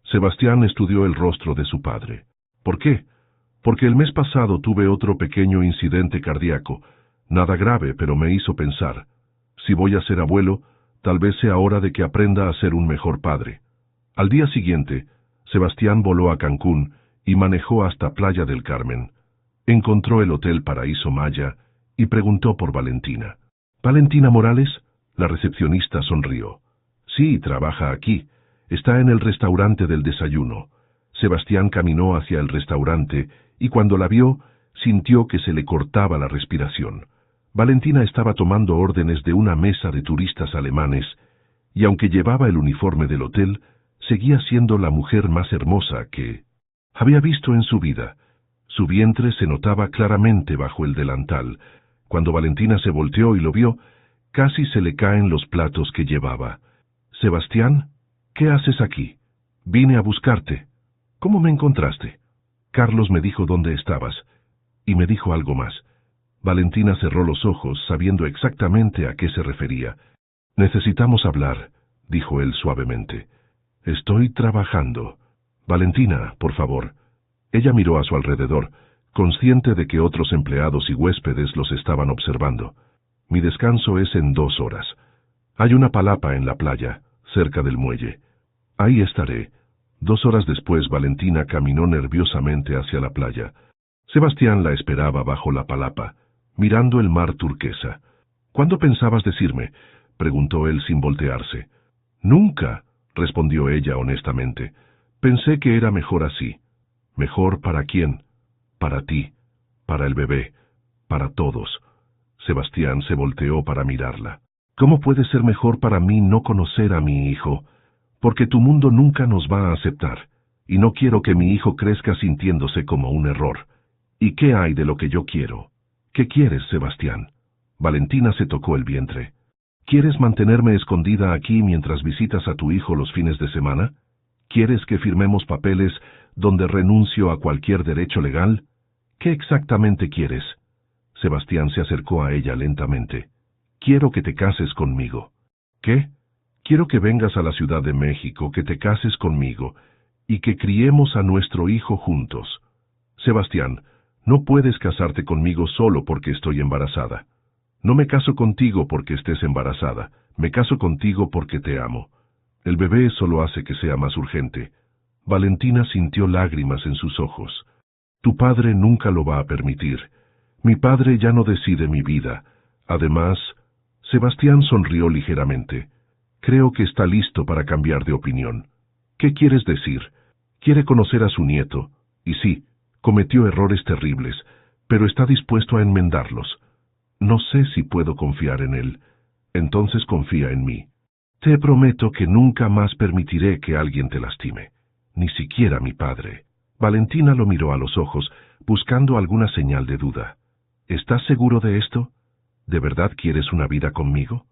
Sebastián estudió el rostro de su padre. ¿Por qué? Porque el mes pasado tuve otro pequeño incidente cardíaco. Nada grave, pero me hizo pensar. Si voy a ser abuelo, tal vez sea hora de que aprenda a ser un mejor padre. Al día siguiente, Sebastián voló a Cancún y manejó hasta Playa del Carmen. Encontró el Hotel Paraíso Maya y preguntó por Valentina. ¿Valentina Morales? La recepcionista sonrió. Sí, trabaja aquí. Está en el restaurante del desayuno. Sebastián caminó hacia el restaurante y cuando la vio, sintió que se le cortaba la respiración. Valentina estaba tomando órdenes de una mesa de turistas alemanes, y aunque llevaba el uniforme del hotel, seguía siendo la mujer más hermosa que había visto en su vida. Su vientre se notaba claramente bajo el delantal. Cuando Valentina se volteó y lo vio, casi se le caen los platos que llevaba. «Sebastián, ¿qué haces aquí? Vine a buscarte. ¿Cómo me encontraste?» Carlos me dijo dónde estabas. y me dijo algo más. Valentina cerró los ojos, sabiendo exactamente a qué se refería. Necesitamos hablar, dijo él suavemente. Estoy trabajando. Valentina, por favor. Ella miró a su alrededor, consciente de que otros empleados y huéspedes los estaban observando. Mi descanso es en 2 horas. Hay una palapa en la playa, cerca del muelle. Ahí estaré. 2 horas después, Valentina caminó nerviosamente hacia la playa. Sebastián la esperaba bajo la palapa, mirando el mar turquesa. ¿Cuándo pensabas decirme?, preguntó él sin voltearse. Nunca, respondió ella honestamente. Pensé que era mejor así. ¿Mejor para quién? Para ti, para el bebé, para todos. Sebastián se volteó para mirarla. ¿Cómo puede ser mejor para mí no conocer a mi hijo? Porque tu mundo nunca nos va a aceptar, y no quiero que mi hijo crezca sintiéndose como un error. ¿Y qué hay de lo que yo quiero? ¿Qué quieres, Sebastián? Valentina se tocó el vientre. ¿Quieres mantenerme escondida aquí mientras visitas a tu hijo los fines de semana? ¿Quieres que firmemos papeles donde renuncio a cualquier derecho legal? ¿Qué exactamente quieres? Sebastián se acercó a ella lentamente. Quiero que te cases conmigo. ¿Qué? Quiero que vengas a la Ciudad de México, que te cases conmigo, y que criemos a nuestro hijo juntos. Sebastián, no puedes casarte conmigo solo porque estoy embarazada. No me caso contigo porque estés embarazada, me caso contigo porque te amo. El bebé solo hace que sea más urgente. Valentina sintió lágrimas en sus ojos. Tu padre nunca lo va a permitir. Mi padre ya no decide mi vida. Además, Sebastián sonrió ligeramente. Creo que está listo para cambiar de opinión. ¿Qué quieres decir? Quiere conocer a su nieto, y sí, cometió errores terribles, pero está dispuesto a enmendarlos. No sé si puedo confiar en él. Entonces confía en mí. Te prometo que nunca más permitiré que alguien te lastime, ni siquiera mi padre. Valentina lo miró a los ojos, buscando alguna señal de duda. ¿Estás seguro de esto? ¿De verdad quieres una vida conmigo?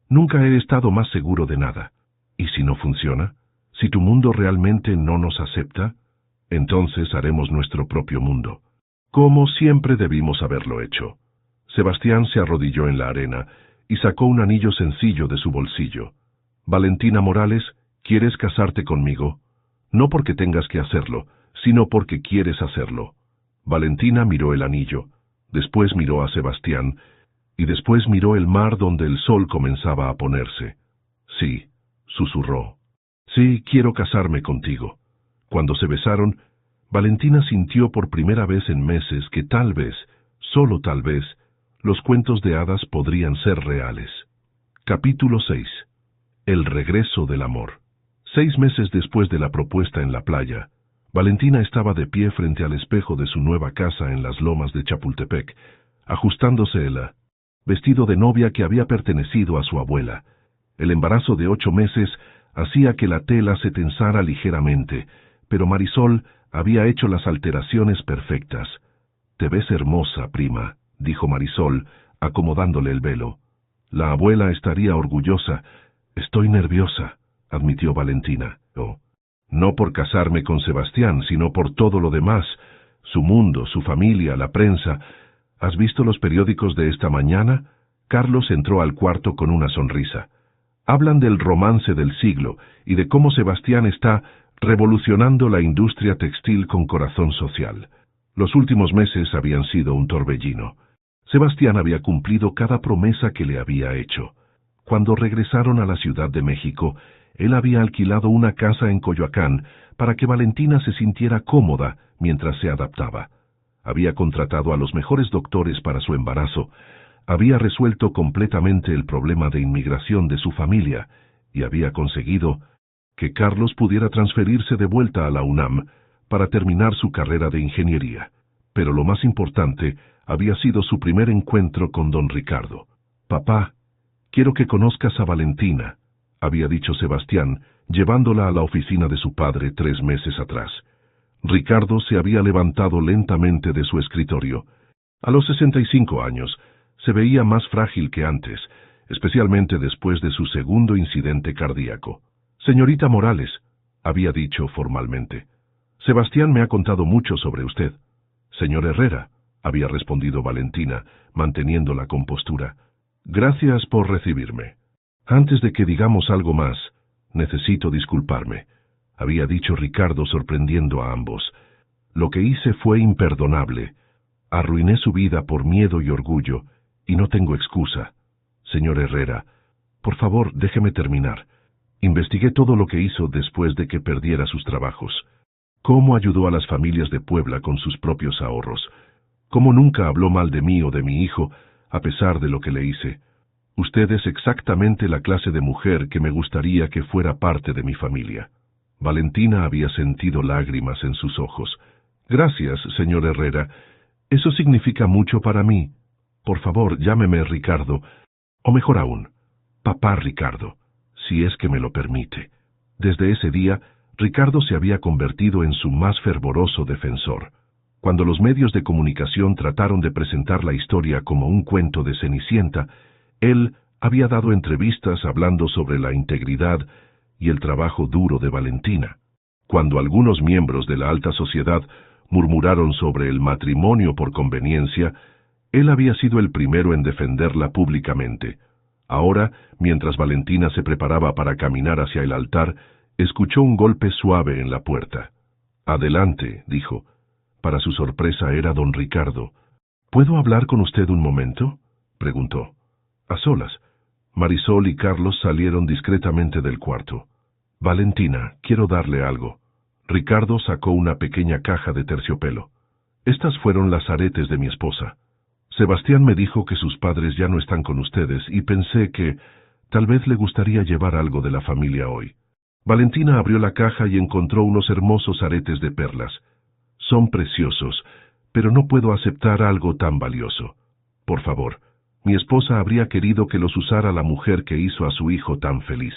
Nunca he estado más seguro de nada. ¿Y si no funciona? ¿Si tu mundo realmente no nos acepta? Entonces haremos nuestro propio mundo. Como siempre debimos haberlo hecho. Sebastián se arrodilló en la arena y sacó un anillo sencillo de su bolsillo. Valentina Morales, ¿quieres casarte conmigo? No porque tengas que hacerlo, sino porque quieres hacerlo. Valentina miró el anillo, después miró a Sebastián, y después miró el mar donde el sol comenzaba a ponerse. Sí, susurró. Sí, quiero casarme contigo. Cuando se besaron, Valentina sintió por primera vez en meses que tal vez, solo tal vez, los cuentos de hadas podrían ser reales. Capítulo 6. El regreso del amor. 6 meses después de la propuesta en la playa, Valentina estaba de pie frente al espejo de su nueva casa en las lomas de Chapultepec, ajustándose el vestido de novia que había pertenecido a su abuela. El embarazo de 8 meses hacía que la tela se tensara ligeramente, pero Marisol había hecho las alteraciones perfectas. «Te ves hermosa, prima», dijo Marisol, acomodándole el velo. «La abuela estaría orgullosa». «Estoy nerviosa», admitió Valentina. «Oh, no por casarme con Sebastián, sino por todo lo demás, su mundo, su familia, la prensa. ¿Has visto los periódicos de esta mañana?» Carlos entró al cuarto con una sonrisa. «Hablan del romance del siglo y de cómo Sebastián está revolucionando la industria textil con corazón social. Los últimos meses habían sido un torbellino. Sebastián había cumplido cada promesa que le había hecho. Cuando regresaron a la Ciudad de México, él había alquilado una casa en Coyoacán para que Valentina se sintiera cómoda mientras se adaptaba. Había contratado a los mejores doctores para su embarazo, había resuelto completamente el problema de inmigración de su familia y había conseguido que Carlos pudiera transferirse de vuelta a la UNAM para terminar su carrera de ingeniería. Pero lo más importante había sido su primer encuentro con don Ricardo. «Papá, quiero que conozcas a Valentina», había dicho Sebastián, llevándola a la oficina de su padre 3 meses atrás. Ricardo se había levantado lentamente de su escritorio. A los 65 años, se veía más frágil que antes, especialmente después de su segundo incidente cardíaco. «Señorita Morales», había dicho formalmente, «Sebastián me ha contado mucho sobre usted». «Señor Herrera», había respondido Valentina, manteniendo la compostura. Gracias por recibirme. Antes de que digamos algo más, necesito disculparme, había dicho Ricardo sorprendiendo a ambos. Lo que hice fue imperdonable. Arruiné su vida por miedo y orgullo, y no tengo excusa. Señor Herrera, por favor, déjeme terminar. Investigué todo lo que hizo después de que perdiera sus trabajos. Cómo ayudó a las familias de Puebla con sus propios ahorros. Cómo nunca habló mal de mí o de mi hijo, a pesar de lo que le hice. Usted es exactamente la clase de mujer que me gustaría que fuera parte de mi familia. Valentina había sentido lágrimas en sus ojos. Gracias, señor Herrera. Eso significa mucho para mí. Por favor, llámeme Ricardo, o mejor aún, papá Ricardo, si es que me lo permite. Desde ese día, Ricardo se había convertido en su más fervoroso defensor. Cuando los medios de comunicación trataron de presentar la historia como un cuento de Cenicienta, él había dado entrevistas hablando sobre la integridad y el trabajo duro de Valentina. Cuando algunos miembros de la alta sociedad murmuraron sobre el matrimonio por conveniencia, él había sido el primero en defenderla públicamente. Ahora, mientras Valentina se preparaba para caminar hacia el altar, escuchó un golpe suave en la puerta. «Adelante», dijo. Para su sorpresa era don Ricardo. «¿Puedo hablar con usted un momento?», preguntó. A solas. Marisol y Carlos salieron discretamente del cuarto. «Valentina, quiero darle algo». Ricardo sacó una pequeña caja de terciopelo. «Estas fueron las aretes de mi esposa. Sebastián me dijo que sus padres ya no están con ustedes y pensé que tal vez le gustaría llevar algo de la familia hoy». Valentina abrió la caja y encontró unos hermosos aretes de perlas. «Son preciosos, pero no puedo aceptar algo tan valioso. Por favor, mi esposa habría querido que los usara la mujer que hizo a su hijo tan feliz».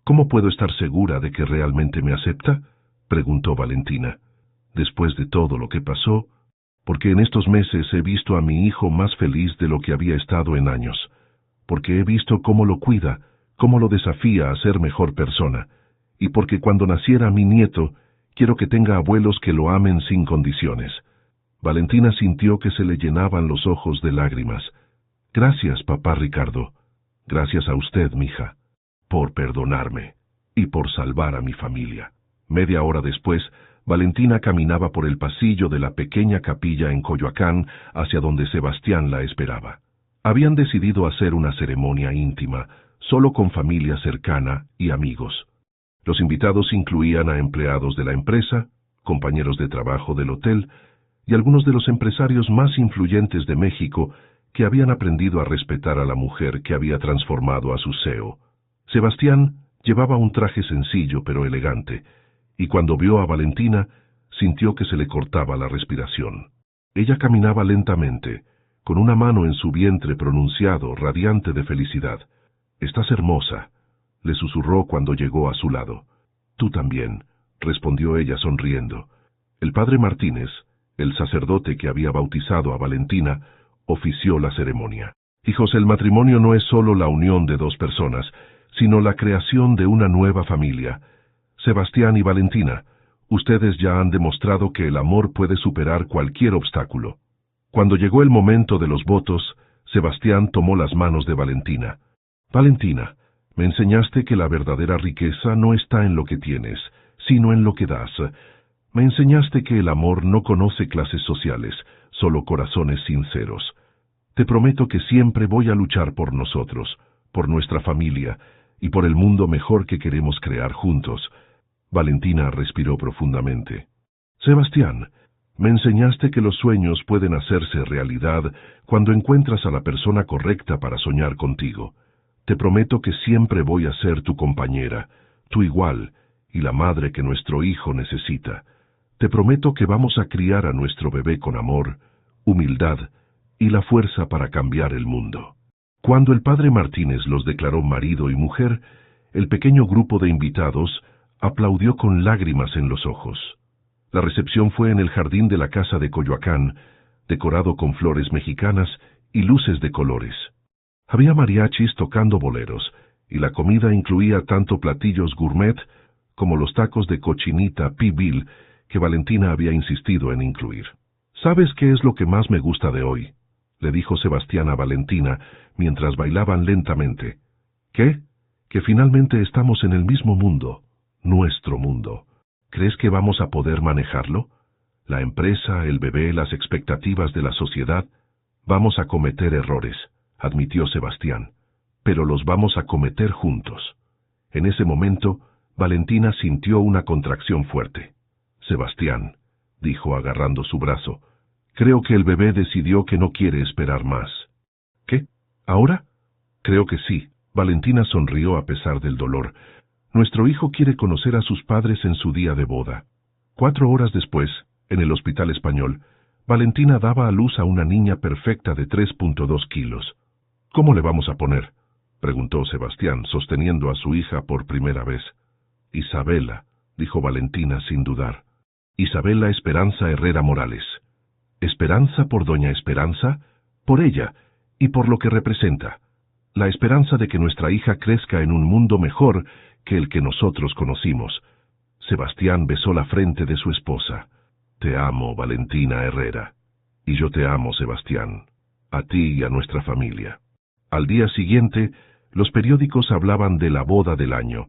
«¿Cómo puedo estar segura de que realmente me acepta?», preguntó Valentina. «Después de todo lo que pasó, porque en estos meses he visto a mi hijo más feliz de lo que había estado en años, porque he visto cómo lo cuida, cómo lo desafía a ser mejor persona, y porque cuando naciera mi nieto, quiero que tenga abuelos que lo amen sin condiciones». Valentina sintió que se le llenaban los ojos de lágrimas. «Gracias, papá Ricardo. Gracias a usted, mija, por perdonarme y por salvar a mi familia». Media hora después, Valentina caminaba por el pasillo de la pequeña capilla en Coyoacán hacia donde Sebastián la esperaba. Habían decidido hacer una ceremonia íntima, solo con familia cercana y amigos. Los invitados incluían a empleados de la empresa, compañeros de trabajo del hotel y algunos de los empresarios más influyentes de México que habían aprendido a respetar a la mujer que había transformado a su CEO. Sebastián llevaba un traje sencillo pero elegante, y cuando vio a Valentina, sintió que se le cortaba la respiración. Ella caminaba lentamente, con una mano en su vientre pronunciado, radiante de felicidad. «Estás hermosa», le susurró cuando llegó a su lado. «Tú también», respondió ella sonriendo. El padre Martínez, el sacerdote que había bautizado a Valentina, ofició la ceremonia. «Hijos, el matrimonio no es solo la unión de dos personas, sino la creación de una nueva familia. Sebastián y Valentina, ustedes ya han demostrado que el amor puede superar cualquier obstáculo». Cuando llegó el momento de los votos, Sebastián tomó las manos de Valentina. «Valentina, me enseñaste que la verdadera riqueza no está en lo que tienes, sino en lo que das. Me enseñaste que el amor no conoce clases sociales, solo corazones sinceros. Te prometo que siempre voy a luchar por nosotros, por nuestra familia y por el mundo mejor que queremos crear juntos». Valentina respiró profundamente. «Sebastián, me enseñaste que los sueños pueden hacerse realidad cuando encuentras a la persona correcta para soñar contigo. Te prometo que siempre voy a ser tu compañera, tu igual y la madre que nuestro hijo necesita. Te prometo que vamos a criar a nuestro bebé con amor, humildad y la fuerza para cambiar el mundo». Cuando el padre Martínez los declaró marido y mujer, el pequeño grupo de invitados aplaudió con lágrimas en los ojos. La recepción fue en el jardín de la casa de Coyoacán, decorado con flores mexicanas y luces de colores. Había mariachis tocando boleros, y la comida incluía tanto platillos gourmet como los tacos de cochinita pibil que Valentina había insistido en incluir. ¿Sabes qué es lo que más me gusta de hoy?, le dijo Sebastián a Valentina mientras bailaban lentamente. ¿Qué? Que finalmente estamos en el mismo mundo, nuestro mundo. ¿Crees que vamos a poder manejarlo? La empresa, el bebé, las expectativas de la sociedad. Vamos a cometer errores, admitió Sebastián, pero los vamos a cometer juntos. En ese momento, Valentina sintió una contracción fuerte. Sebastián, dijo agarrando su brazo, creo que el bebé decidió que no quiere esperar más. ¿Qué? ¿Ahora? Creo que sí. Valentina sonrió a pesar del dolor. Nuestro hijo quiere conocer a sus padres en su día de boda. 4 horas después, en el Hospital Español, Valentina daba a luz a una niña perfecta de 3.2 kilos. ¿Cómo le vamos a poner?, preguntó Sebastián, sosteniendo a su hija por primera vez. Isabela, dijo Valentina sin dudar. Isabela Esperanza Herrera Morales. ¿Esperanza por doña Esperanza? Por ella, y por lo que representa. La esperanza de que nuestra hija crezca en un mundo mejor que el que nosotros conocimos. Sebastián besó la frente de su esposa. Te amo, Valentina Herrera. Y yo te amo, Sebastián. A ti y a nuestra familia. Al día siguiente, los periódicos hablaban de la boda del año,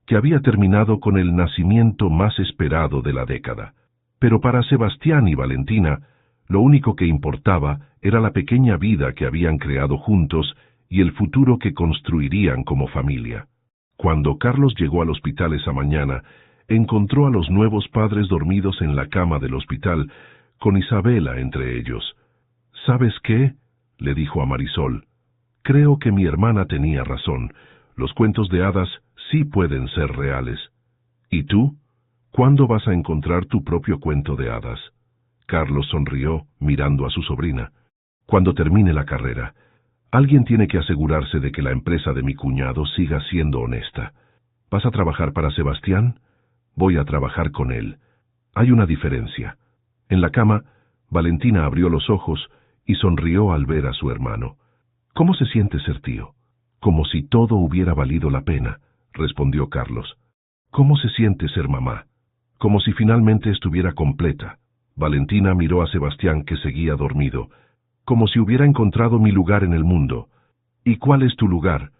que había terminado con el nacimiento más esperado de la década. Pero para Sebastián y Valentina, lo único que importaba era la pequeña vida que habían creado juntos y el futuro que construirían como familia. Cuando Carlos llegó al hospital esa mañana, encontró a los nuevos padres dormidos en la cama del hospital, con Isabela entre ellos. ¿Sabes qué?, le dijo a Marisol. Creo que mi hermana tenía razón. Los cuentos de hadas sí pueden ser reales. ¿Y tú? ¿Cuándo vas a encontrar tu propio cuento de hadas? Carlos sonrió, mirando a su sobrina. Cuando termine la carrera. Alguien tiene que asegurarse de que la empresa de mi cuñado siga siendo honesta. ¿Vas a trabajar para Sebastián? Voy a trabajar con él. Hay una diferencia. En la cama, Valentina abrió los ojos y sonrió al ver a su hermano. ¿Cómo se siente ser tío? Como si todo hubiera valido la pena, respondió Carlos. ¿Cómo se siente ser mamá? Como si finalmente estuviera completa. Valentina miró a Sebastián, que seguía dormido. Como si hubiera encontrado mi lugar en el mundo. ¿Y cuál es tu lugar?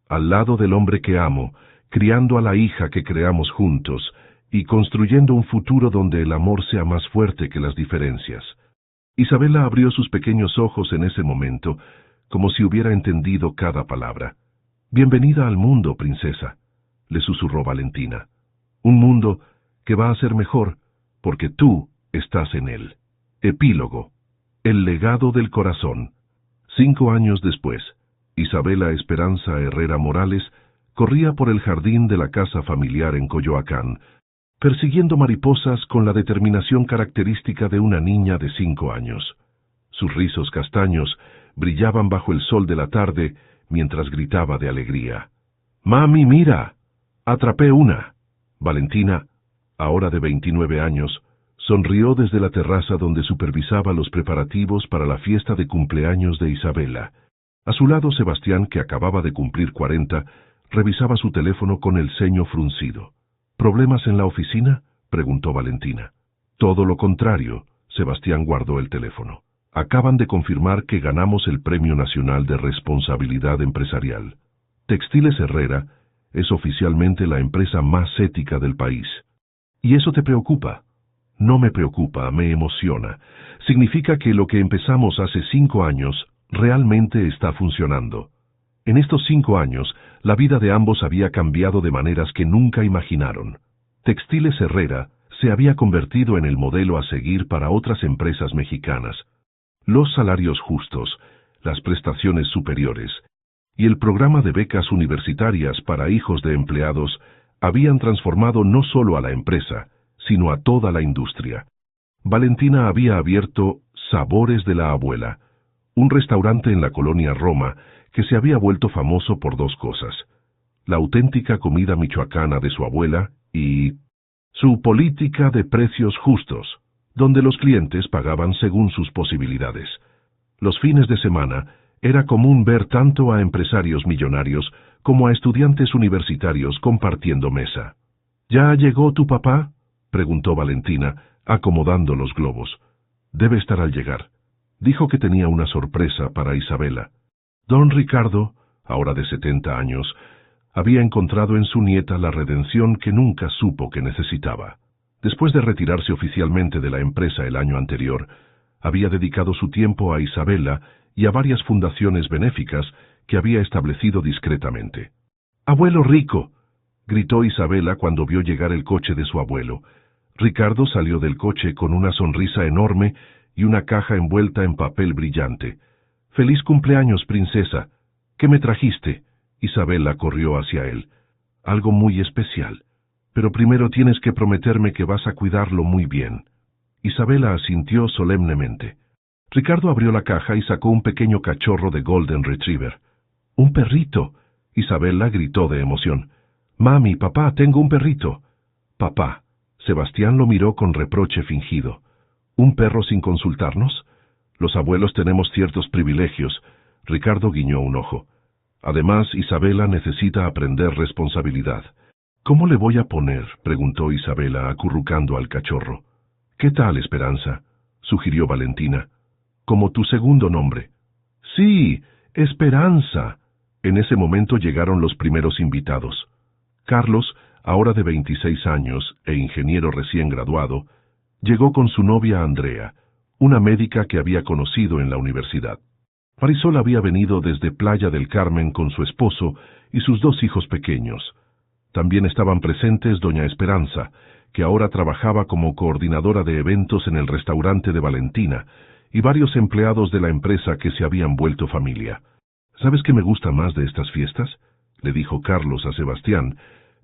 Al lado del hombre que amo, criando a la hija que creamos juntos, y construyendo un futuro donde el amor sea más fuerte que las diferencias. Isabela abrió sus pequeños ojos en ese momento, como si hubiera entendido cada palabra. Bienvenida al mundo, princesa, le susurró Valentina. Un mundo que va a ser mejor, porque tú estás en él. Epílogo. El legado del corazón. 5 años después, Isabela Esperanza Herrera Morales corría por el jardín de la casa familiar en Coyoacán, persiguiendo mariposas con la determinación característica de una niña de 5 años. Sus rizos castaños brillaban bajo el sol de la tarde mientras gritaba de alegría. «¡Mami, mira! ¡Atrapé una!». Valentina, ahora de 29 años, sonrió desde la terraza donde supervisaba los preparativos para la fiesta de cumpleaños de Isabela. A su lado, Sebastián, que acababa de cumplir 40, revisaba su teléfono con el ceño fruncido. ¿Problemas en la oficina?, preguntó Valentina. Todo lo contrario, Sebastián guardó el teléfono. Acaban de confirmar que ganamos el Premio Nacional de Responsabilidad Empresarial. Textiles Herrera es oficialmente la empresa más ética del país. ¿Y eso te preocupa? No me preocupa, me emociona. Significa que lo que empezamos hace 5 años realmente está funcionando. En estos 5 años, la vida de ambos había cambiado de maneras que nunca imaginaron. Textiles Herrera se había convertido en el modelo a seguir para otras empresas mexicanas. Los salarios justos, las prestaciones superiores y el programa de becas universitarias para hijos de empleados habían transformado no solo a la empresa, sino a toda la industria. Valentina había abierto Sabores de la Abuela, un restaurante en la colonia Roma que se había vuelto famoso por 2 cosas: la auténtica comida michoacana de su abuela y su política de precios justos, donde los clientes pagaban según sus posibilidades. Los fines de semana era común ver tanto a empresarios millonarios como a estudiantes universitarios compartiendo mesa. ¿Ya llegó tu papá?, preguntó Valentina, acomodando los globos. Debe estar al llegar. Dijo que tenía una sorpresa para Isabela. Don Ricardo, ahora de 70 años, había encontrado en su nieta la redención que nunca supo que necesitaba. Después de retirarse oficialmente de la empresa el año anterior, había dedicado su tiempo a Isabela y a varias fundaciones benéficas que había establecido discretamente. «¡Abuelo rico!», gritó Isabela cuando vio llegar el coche de su abuelo. Ricardo salió del coche con una sonrisa enorme y una caja envuelta en papel brillante. «¡Feliz cumpleaños, princesa! ¿Qué me trajiste?». Isabela corrió hacia él. «Algo muy especial. Pero primero tienes que prometerme que vas a cuidarlo muy bien». Isabela asintió solemnemente. Ricardo abrió la caja y sacó un pequeño cachorro de Golden Retriever. «¡Un perrito!». Isabela gritó de emoción. «Mami, papá, tengo un perrito». «Papá». Sebastián lo miró con reproche fingido. «¿Un perro sin consultarnos? Los abuelos tenemos ciertos privilegios». Ricardo guiñó un ojo. «Además, Isabela necesita aprender responsabilidad». «¿Cómo le voy a poner?», preguntó Isabela, acurrucando al cachorro. «¿Qué tal, Esperanza?», sugirió Valentina. «Como tu segundo nombre». «Sí, Esperanza». En ese momento llegaron los primeros invitados. Carlos, ahora de 26 años e ingeniero recién graduado, llegó con su novia Andrea, una médica que había conocido en la universidad. Marisol había venido desde Playa del Carmen con su esposo y sus 2 hijos pequeños. También estaban presentes doña Esperanza, que ahora trabajaba como coordinadora de eventos en el restaurante de Valentina, y varios empleados de la empresa que se habían vuelto familia. «¿Sabes qué me gusta más de estas fiestas?», le dijo Carlos a Sebastián,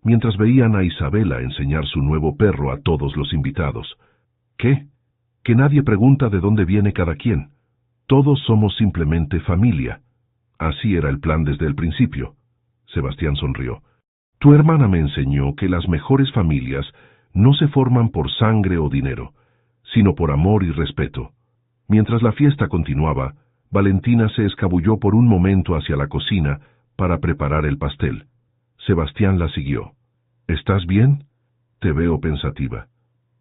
mientras veían a Isabela enseñar su nuevo perro a todos los invitados. «¿Qué?». «Que nadie pregunta de dónde viene cada quien. Todos somos simplemente familia. Así era el plan desde el principio». Sebastián sonrió. «Tu hermana me enseñó que las mejores familias no se forman por sangre o dinero, sino por amor y respeto». Mientras la fiesta continuaba, Valentina se escabulló por un momento hacia la cocina para preparar el pastel. Sebastián la siguió. «¿Estás bien?». «Te veo pensativa».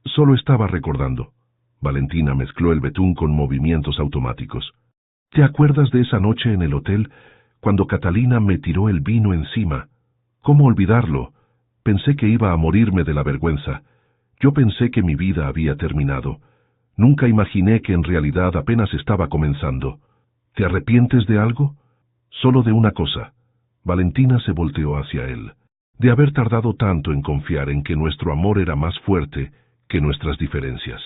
«Solo estaba recordando». Valentina mezcló el betún con movimientos automáticos. «¿Te acuerdas de esa noche en el hotel, cuando Catalina me tiró el vino encima? ¿Cómo olvidarlo? Pensé que iba a morirme de la vergüenza. Yo pensé que mi vida había terminado. Nunca imaginé que en realidad apenas estaba comenzando. ¿Te arrepientes de algo?». «Solo de una cosa». Valentina se volteó hacia él. «De haber tardado tanto en confiar en que nuestro amor era más fuerte que nuestras diferencias».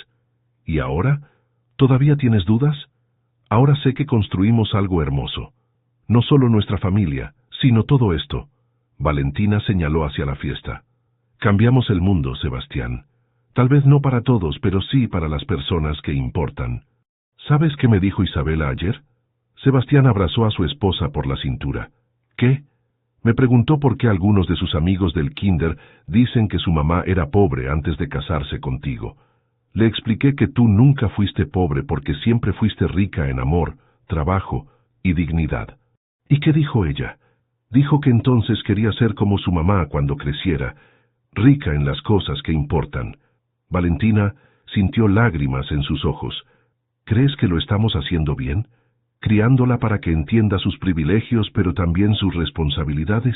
«¿Y ahora? ¿Todavía tienes dudas?». «Ahora sé que construimos algo hermoso. No solo nuestra familia, sino todo esto». Valentina señaló hacia la fiesta. «Cambiamos el mundo, Sebastián. Tal vez no para todos, pero sí para las personas que importan». «¿Sabes qué me dijo Isabela ayer?». Sebastián abrazó a su esposa por la cintura. «¿Qué?». Me preguntó por qué algunos de sus amigos del kinder dicen que su mamá era pobre antes de casarse contigo. Le expliqué que tú nunca fuiste pobre porque siempre fuiste rica en amor, trabajo y dignidad». «¿Y qué dijo ella?». «Dijo que entonces quería ser como su mamá cuando creciera, rica en las cosas que importan». Valentina sintió lágrimas en sus ojos. «¿Crees que lo estamos haciendo bien? Criándola para que entienda sus privilegios, pero también sus responsabilidades».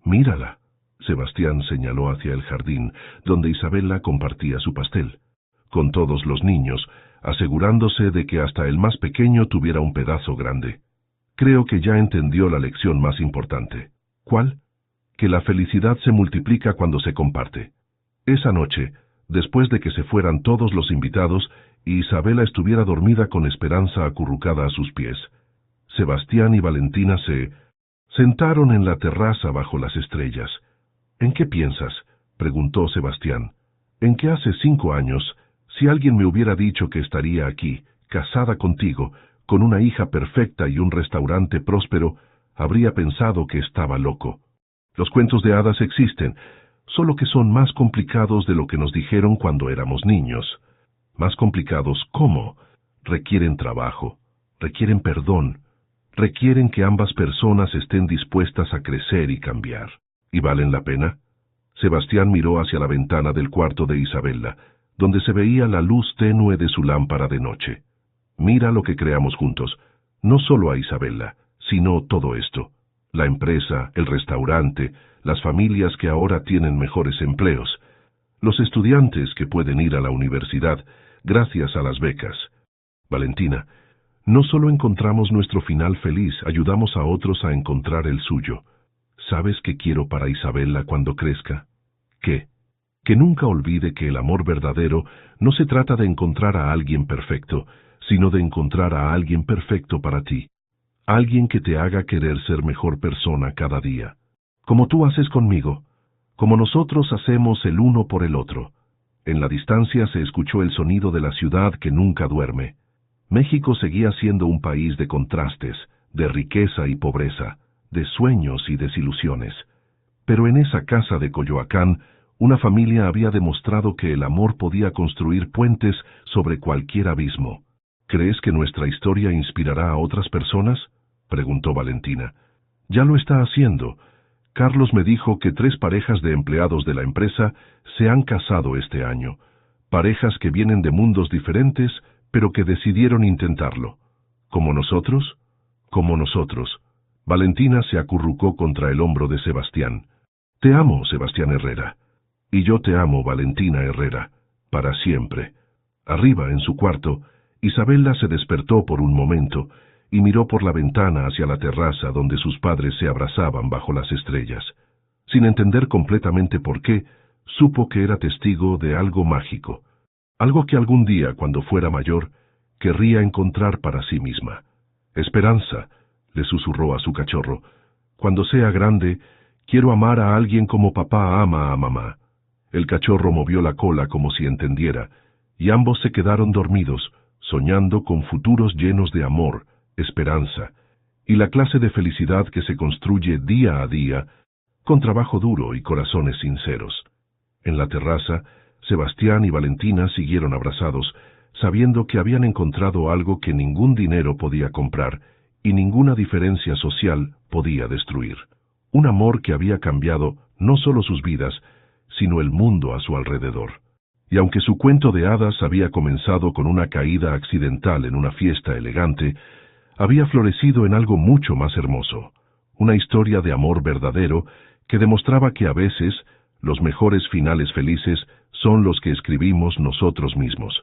«Mírala». Sebastián señaló hacia el jardín, donde Isabela compartía su pastel, con todos los niños, asegurándose de que hasta el más pequeño tuviera un pedazo grande. «Creo que ya entendió la lección más importante». «¿Cuál?». «Que la felicidad se multiplica cuando se comparte». Esa noche, después de que se fueran todos los invitados y Isabela estuviera dormida con Esperanza acurrucada a sus pies, Sebastián y Valentina se sentaron en la terraza bajo las estrellas. «¿En qué piensas?», preguntó Sebastián. «En que hace 5 años, si alguien me hubiera dicho que estaría aquí, casada contigo, con una hija perfecta y un restaurante próspero, habría pensado que estaba loco. Los cuentos de hadas existen, solo que son más complicados de lo que nos dijeron cuando éramos niños». «¿Más complicados cómo?». «Requieren trabajo, requieren perdón, requieren que ambas personas estén dispuestas a crecer y cambiar». «¿Y valen la pena?». Sebastián miró hacia la ventana del cuarto de Isabela. donde se veía la luz tenue de su lámpara de noche. Mira lo que creamos juntos, no solo a Isabella, sino todo esto. La empresa, el restaurante, las familias que ahora tienen mejores empleos, los estudiantes que pueden ir a la universidad gracias a las becas. Valentina, no solo encontramos nuestro final feliz, ayudamos a otros a encontrar el suyo. ¿Sabes qué quiero para Isabella cuando crezca? ¿Qué? Que nunca olvide que el amor verdadero no se trata de encontrar a alguien perfecto, sino de encontrar a alguien perfecto para ti. Alguien que te haga querer ser mejor persona cada día. Como tú haces conmigo, como nosotros hacemos el uno por el otro. En la distancia se escuchó el sonido de la ciudad que nunca duerme. México seguía siendo un país de contrastes, de riqueza y pobreza, de sueños y desilusiones. Pero en esa casa de Coyoacán, una familia había demostrado que el amor podía construir puentes sobre cualquier abismo. ¿Crees que nuestra historia inspirará a otras personas?, preguntó Valentina. Ya lo está haciendo. Carlos me dijo que 3 parejas de empleados de la empresa se han casado este año. Parejas que vienen de mundos diferentes, pero que decidieron intentarlo. ¿Como nosotros? Como nosotros. Valentina se acurrucó contra el hombro de Sebastián. Te amo, Sebastián Herrera. Y yo te amo, Valentina Herrera, para siempre. Arriba, en su cuarto, Isabella se despertó por un momento y miró por la ventana hacia la terraza donde sus padres se abrazaban bajo las estrellas. Sin entender completamente por qué, supo que era testigo de algo mágico, algo que algún día, cuando fuera mayor, querría encontrar para sí misma. Esperanza, le susurró a su cachorro. Cuando sea grande, quiero amar a alguien como papá ama a mamá. El cachorro movió la cola como si entendiera, y ambos se quedaron dormidos, soñando con futuros llenos de amor, esperanza, y la clase de felicidad que se construye día a día, con trabajo duro y corazones sinceros. En la terraza, Sebastián y Valentina siguieron abrazados, sabiendo que habían encontrado algo que ningún dinero podía comprar y ninguna diferencia social podía destruir. Un amor que había cambiado no solo sus vidas, sino el mundo a su alrededor. Y aunque su cuento de hadas había comenzado con una caída accidental en una fiesta elegante, había florecido en algo mucho más hermoso, una historia de amor verdadero que demostraba que a veces los mejores finales felices son los que escribimos nosotros mismos.